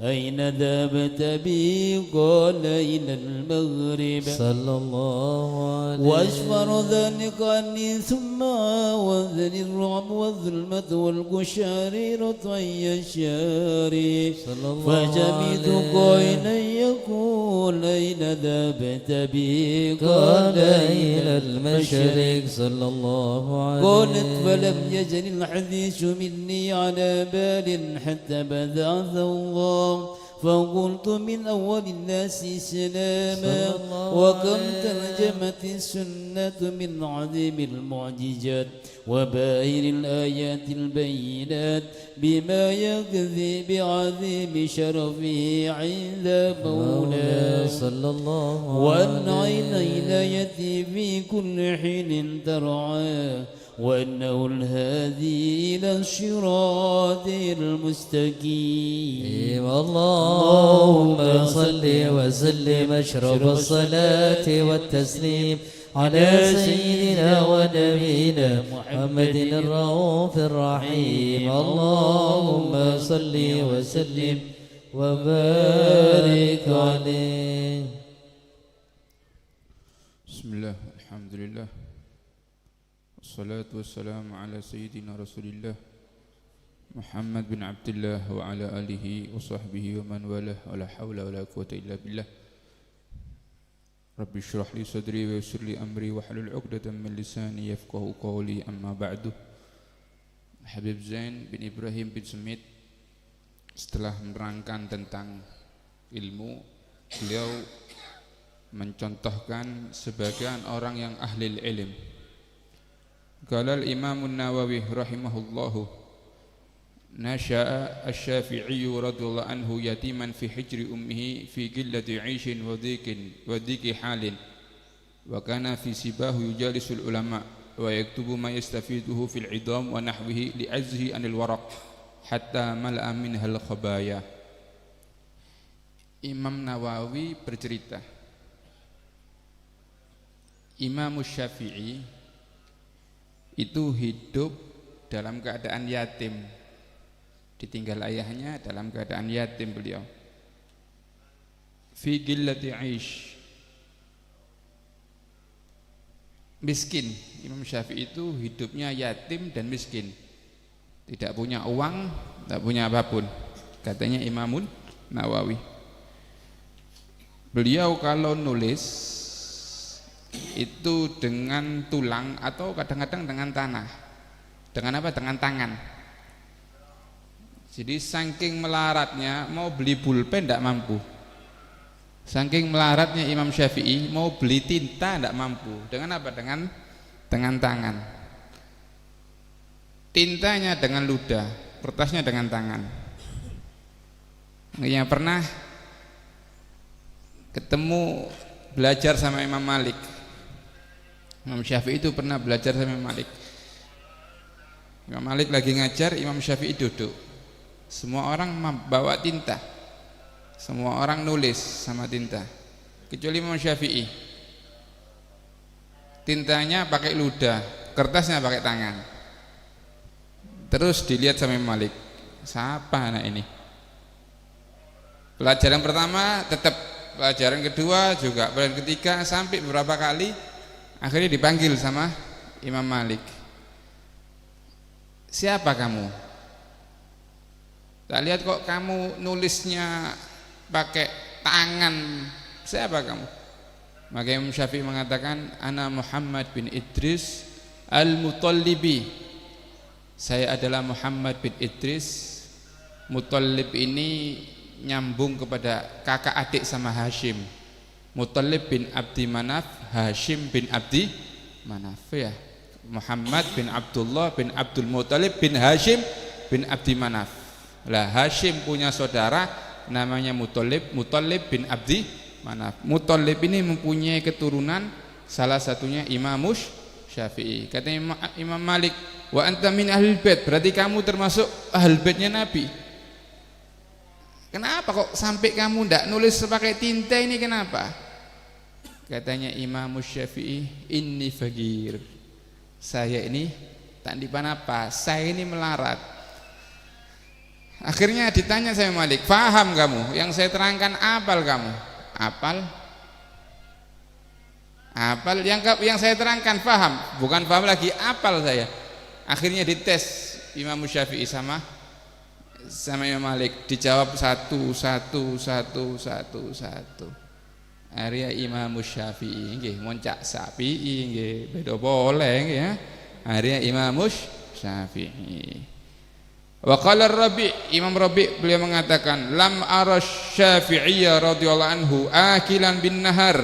أين ذهبت بي قال إلى المغرب صلى الله عليه. وأشفر ذلك عني ثم عاوذني الرعب والظلمة والقشعريرة عن يشاري فسمعت قائلا يقول أين ذهبت بي قال إلى المشرق صلى الله عليه. قالت فلم يزل الحديث مني على بال حتى بعث الله فقلت من أول الناس سلاما وكم ترجمت السنة من عظيم المعجزات وباهر الآيات البينات بما يقضي بعظيم شرفه عند مولاه صلى الله وأن عين إليتي في كل حين ترعاه وأنه الهادي إلى الصراط المستقيم اللهم صل وسلم أشرف الصلاة والتسليم على سيدنا ونبينا محمد الرؤوف الرحيم اللهم صل وسلم وبارك عليه. بسم الله الحمد لله والصلاة والسلام على سيدنا رسول الله محمد بن عبد الله وعلى آله وصحبه ومن والاه ولا حول ولا قوة إلا بالله. رب اشرح لي صدري ويسر لي أمري واحلل عقدة من لساني يفقهوا قولي. أما بعد. Habib Zain bin Ibrahim bin Smith setelah menerangkan tentang ilmu, beliau mencontohkan sebagian orang yang ahli ilm. Qala al-Imam an-Nawawi rahimahullahu nasha'a asy-Syafi'i radhiyallahu anhu yatiman fi hijri ummihi fi qillati 'aishin wa dhiki halin wa kana fi sibahu yujalisul ulama wa yaktubu ma yastafiduhu fil 'idam wa nahwihi li'azzihi anil waraq hatta mala'a minhal khabaya. Imam Nawawi bercerita, Imam Syafi'i itu hidup dalam keadaan yatim, ditinggal ayahnya dalam keadaan yatim beliau. Fi qillati 'aish, miskin. Imam Syafi'i itu hidupnya yatim dan miskin, tidak punya uang, tidak punya apapun, katanya Imamun Nawawi. Beliau kalau nulis itu dengan tulang atau kadang-kadang dengan tanah. Dengan apa? Dengan tangan. Jadi saking melaratnya mau beli pulpen tidak mampu. Saking melaratnya Imam Syafi'i mau beli tinta tidak mampu. Dengan apa? Dengan tangan. Tintanya dengan ludah, kertasnya dengan tangan. Yang pernah ketemu belajar sama Imam Malik. Imam Syafi'i itu pernah belajar sama Imam Malik. Imam Malik lagi ngajar, Imam Syafi'i duduk. Semua orang bawa tinta, semua orang nulis sama tinta, kecuali Imam Syafi'i. Tintanya pakai ludah, kertasnya pakai tangan. Terus dilihat sama Imam Malik, siapa anak ini? Pelajaran pertama tetap, pelajaran kedua juga, pelajaran ketiga, sampai beberapa kali akhirnya dipanggil sama Imam Malik. Siapa kamu? Tak lihat kok kamu nulisnya pakai tangan. Siapa kamu? Maka Imam Syafi'i mengatakan, ana Muhammad bin Idris al-Mutallibi. Saya adalah Muhammad bin Idris. Mutallib ini nyambung kepada kakak adik sama Hashim. Mutallib bin Abdi Manaf, Hashim bin Abdi Manaf, ya. Muhammad bin Abdullah bin Abdul Muttalib bin Hashim bin Abdi Manaf. Lah Hashim punya saudara namanya Muttalib, Muttalib bin Abdi Manaf. Muttalib ini mempunyai keturunan, salah satunya Imam Syafi'i. Kata Imam Malik, wa anta min ahlul bait, berarti kamu termasuk ahlul baitnya Nabi. Kenapa kok sampai kamu ndak nulis pakai tinta ini, kenapa? Katanya Imam Syafi'i, inni faqir. Saya ini tak dipan apa, saya ini melarat. Akhirnya ditanya sama Malik, paham kamu? Yang saya terangkan apal kamu? Apal? Apal yang saya terangkan paham? Bukan paham lagi, apal saya. Akhirnya dites Imam Syafi'i sama Imam Malik, dijawab satu. Area Imam Syafi'i nggih moncak sapi nggih beda boleh nggih ya. Area Imam Syafi'i. Wa qala Rabi', Imam Rabi' beliau mengatakan, lam ara Syafi'iyya radhiyallahu anhu akilan bin nahar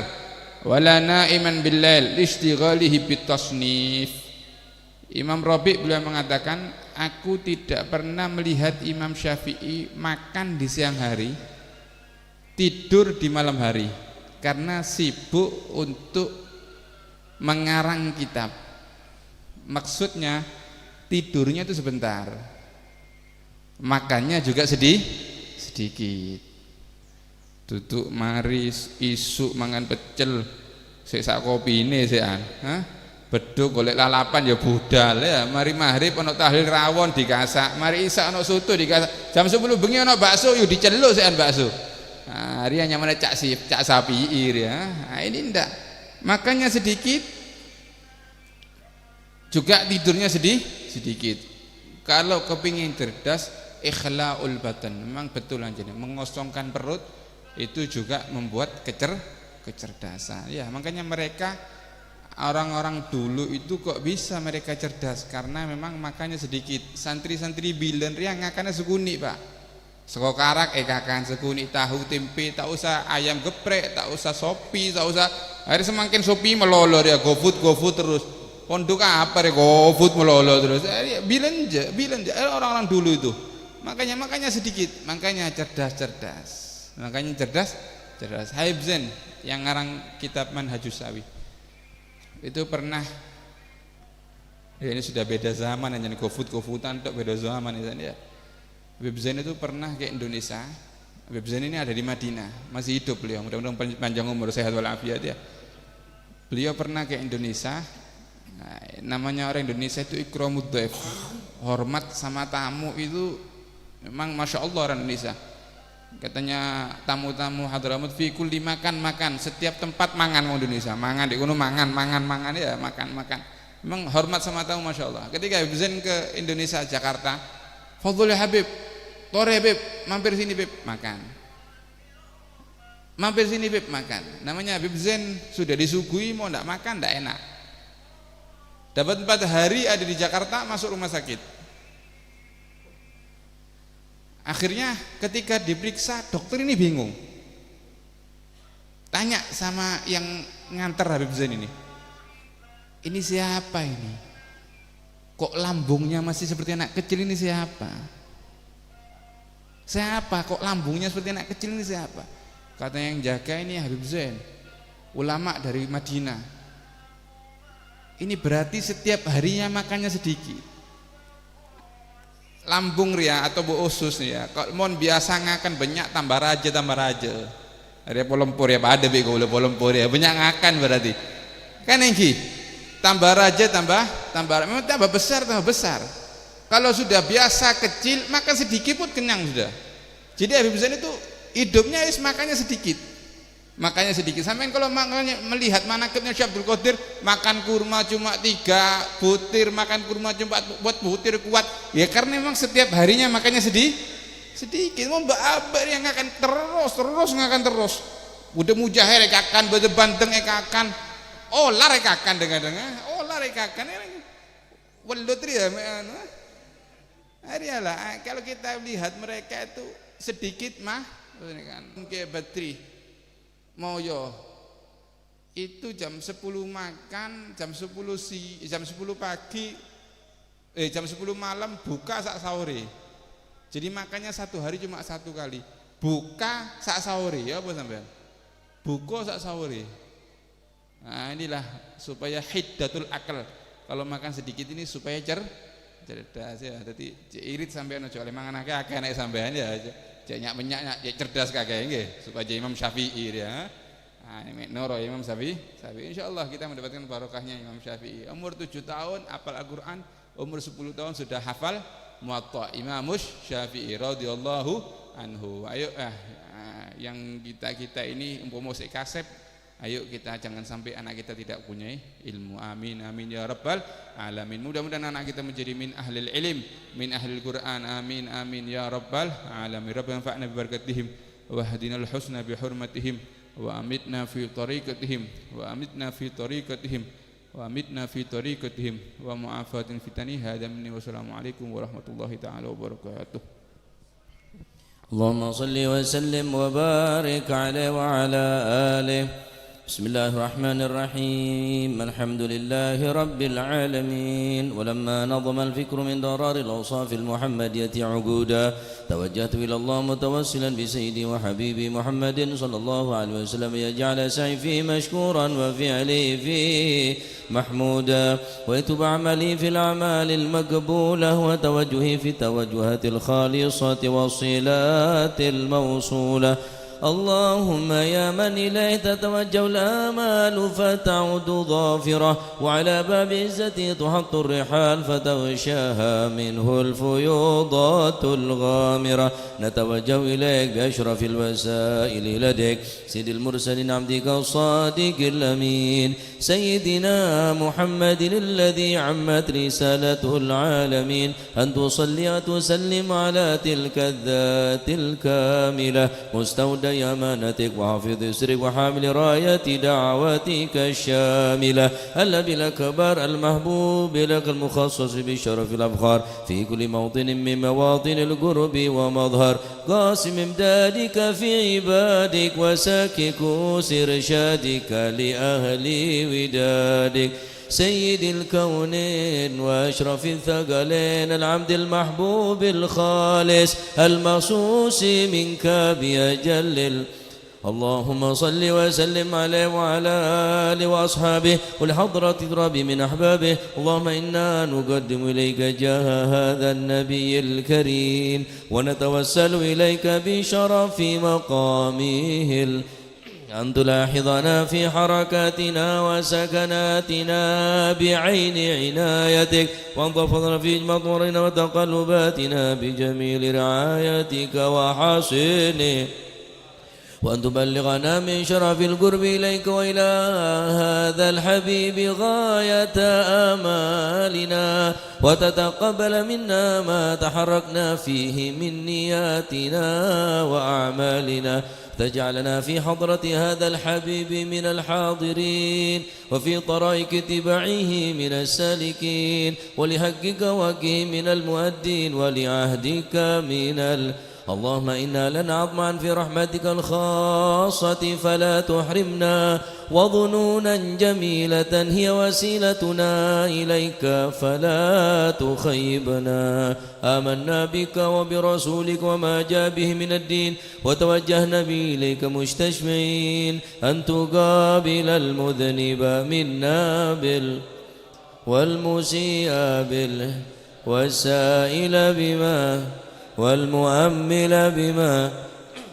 wala na'iman bil lail istighalihi bit tasnif. Imam Rabi' beliau mengatakan, aku tidak pernah melihat Imam Syafi'i makan di siang hari, tidur di malam hari, karena sibuk untuk mengarang kitab. Maksudnya tidurnya itu sebentar, makannya juga sedikit. Duduk maris isuk mangan pecel, sik sak kopine sikan. Beduk golek lalapan ya budal ya. Mari maghrib ana tahlil rawon dikasak, mari isya ana soto dikasak. Jam 10 bengi ana bakso yo diceluk sikan bakso. Nah, hari hanya mana cak sapi ya. Nah, ini ndak. Makannya sedikit, juga tidurnya sedikit. Kalau kepingin cerdas, ikhlaul batan, memang betul aja mengosongkan perut itu juga membuat kecerdasan. Ya, makanya mereka orang-orang dulu itu kok bisa mereka cerdas, karena memang makannya sedikit. Santri-santri bilen riang ngakannya sekuni, Pak. Sego karak kakan sekuni, tahu tempe, tak usah ayam geprek, tak usah sopi, tak usah. Akhirnya semakin sopi melolor ya, GoFood terus. Pondok apa ya, GoFood melolor terus. Bilen aja orang-orang dulu itu. Makanya sedikit, makanya cerdas. Makanya cerdas. Habib Zain yang ngarang kitab Manhajus Sawi itu pernah, ya ini sudah beda zaman, hanya GoFoodan untuk beda zaman ya. Habib Zain itu pernah ke Indonesia. Habib Zain ini ada di Madinah, masih hidup beliau, mudah-mudahan panjang umur, sehat walafiat ya. Beliau pernah ke Indonesia. Nah, namanya orang Indonesia itu ikramud dhaif, hormat sama tamu itu memang masya Allah orang Indonesia. Katanya tamu-tamu Hadramut fi kulli makan, setiap tempat mangan orang Indonesia, mangan di kono mangan ya, makan. Memang hormat sama tamu masya Allah. Ketika Habib Zain ke Indonesia Jakarta, fadhul ya Habib, tore Habib, mampir sini Habib, makan. Mampir sini Habib, makan. Namanya Habib Zain sudah disuguhi, mau ndak makan ndak enak. Dapat 4 hari ada di Jakarta, masuk rumah sakit. Akhirnya ketika diperiksa, dokter ini bingung. Tanya sama yang nganter Habib Zain ini siapa ini? Kok lambungnya masih seperti anak kecil, ini siapa? Siapa kok lambungnya seperti anak kecil, ini siapa? Katanya yang jaga ini Habib Zain, ulama dari Madinah. Ini berarti setiap harinya makannya sedikit. Lambung ria atau bu usus ya. Kalau mon biasa ngakan banyak tambah raja. Ada polempur ya, ada bego polempur ya. Banyak ngakan berarti. Kan ini tambah raja memang tambah besar. Kalau sudah biasa kecil, makan sedikit pun kenyang sudah. Jadi Habib Zain itu hidupnya makannya sedikit. Makanya sedikit. Sampai kalau makanya melihat manakibnya Syekh Abdul Qadir, makan kurma cuma 3 butir, makan kurma cuma buat butir kuat. Ya karena memang setiap harinya makannya sedikit. Mau mbak Abar yang akan terus. Udah mujahir kakan, udah banteng kakan. Olah kakan dengar. Olah kakan. Welutri ya. Harialah. Kalau kita lihat mereka itu sedikit mah, kan kayak bateri. Moyo itu jam 10 makan, jam 10 pagi, jam 10 malam buka sak sahore. Jadi makannya 1 hari cuma 1 kali. Buka sak sahore ya apa sampean? Buka sak sahore. Nah, inilah supaya hiddatul akal. Kalau makan sedikit ini supaya cerdas ya. Jadi irit sampean aja oleh mangan akeh nek sampean ya. Janyak menyak cerdas kakek nggih supaya Imam Syafi'i ya. Nah, ini noro Imam Syafi'i. Insyaallah kita mendapatkan barokahnya Imam Syafi'i. Umur 7 tahun hafal Al-Qur'an, umur 10 tahun sudah hafal Muwatta Imam Syafi'i radhiyallahu anhu. Ayo yang kita ini umpama sik kasep, ayo kita jangan sampai anak kita tidak punya ilmu. Amin ya rabbal alamin. Mudah-mudahan anak kita menjadi min ahlil ilm, min ahlil Quran. Amin ya rabbal alamin. Rabbana fa'na bi barakatihim wa hadinal husna bi hurmatihim wa amitna fi tariqatihim وأمتنا في طريقتهم ومعافاة فتنه. هذا مني والسلام عليكم ورحمة الله تعالى وبركاته. اللهم صل وسلم وبارك عليه وعلى آله. بسم الله الرحمن الرحيم. الحمد لله رب العالمين. ولما نظم الفكر من درار الأوصاف المحمدية عقودا توجهت إلى الله متوسلا بسيدي وحبيبي محمد صلى الله عليه وسلم يجعل سعي فيه مشكورا وفعلي فيه محمودا ويتوب عملي في الأعمال المقبولة وتوجهي في التوجهات الخالصة والصلات الموصولة. اللهم يا من إليه تتوجه الآمال فتعود ظافرة وعلى باب عزته تحط الرحال فتغشاها منه الفيوضات الغامرة. نتوجه إليك بأشرف الوسائل لديك سيد المرسلين عبدك الصادق الأمين سيدنا محمد الذي عمت رسالته العالمين أن تصلي وتسلم على تلك الذات الكاملة مستودع أمانتك وحافظ سرك وحامل راية دعوتك الشاملة النبي الأكبر المحبوب لك المخصص بشرف الأبخار في كل موطن من مواطن القرب ومظهر قاسم امدادك في عبادك وساكك سرشادك لأهل ودادك سيد الكونين وأشرف الثقلين العبد المحبوب الخالص المخصوص منك بأجل. اللهم صل وسلم عليه وعلى آله وأصحابه ولحضرة رب من أحبابه. اللهم إنا نقدم إليك جاه هذا النبي الكريم ونتوسل إليك بشرف مقامه أن تلاحظنا في حركاتنا وسكناتنا بعين عنايتك وأن تحفظنا في مطورنا وتقلباتنا بجميل رعايتك وحسن وأن تبلغنا من شرف القرب إليك وإلى هذا الحبيب غاية آمالنا وتتقبل منا ما تحركنا فيه من نياتنا وأعمالنا تجعلنا في حضرة هذا الحبيب من الحاضرين وفي طرائق اتباعه من السالكين ولحقك وجهه من المؤدين ولعهدك من اللهم إنا لنا عطمعا في رحمتك الخاصة فلا تحرمنا وظنونا جميلة هي وسيلتنا إليك فلا تخيبنا. آمنا بك وبرسولك وما جاء به من الدين وتوجهنا به إليك مستشفعين أن تقابل المذنب منا والمسيء والسائل بما والمؤمل بما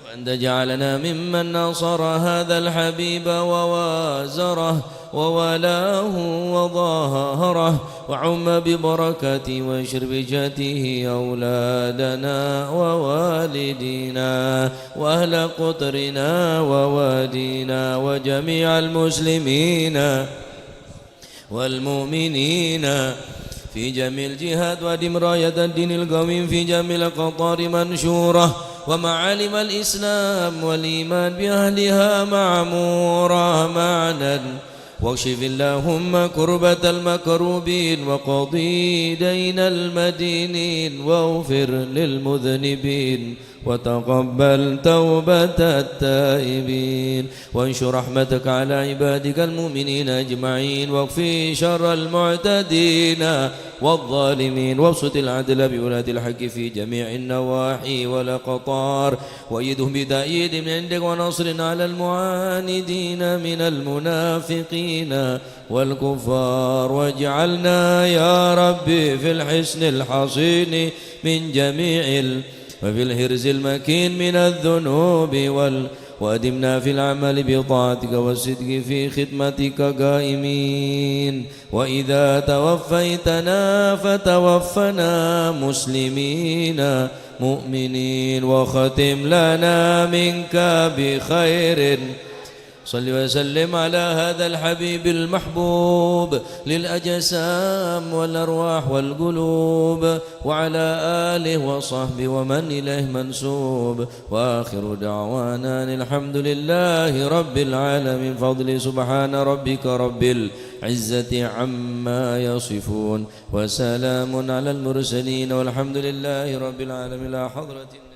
وأن تجعلنا ممن نصر هذا الحبيب ووازره وولاه وظاهره وعم ببركته وشربجته أولادنا ووالدينا وأهل قطرنا ووادينا وجميع المسلمين والمؤمنين في جميع الجهاد وأدم راية الدين القويم في جميع القطار منشورة ومعالم الإسلام والإيمان بأهلها معمورة معنا واكشف اللهم كربة المكروبين وقضي دين المدينين واغفر للمذنبين وتقبل توبة التائبين وانشر رحمتك على عبادك المؤمنين أجمعين واكفي شر المعتدين والظالمين وابسط العدل بولاة الحق في جميع النواحي والأقطار وأيدهم بتأييد من عندك ونصر على المعاندين من المنافقين والكفار واجعلنا يا ربي في الحصن الحصين من جميع وفي الهرز المكين من الذنوب وأدمنا في العمل بطاعتك والصدق في خدمتك قائمين وإذا توفيتنا فتوفنا مسلمين مؤمنين وختم لنا منك بخير. صل وسلم على هذا الحبيب المحبوب للأجسام والأرواح والقلوب وعلى آله وصحبه ومن إليه منسوب وآخر دعوانا الحمد لله رب العالمين. فضل سبحان ربك رب العزة عما يصفون وسلام على المرسلين والحمد لله رب العالمين. لا حضرة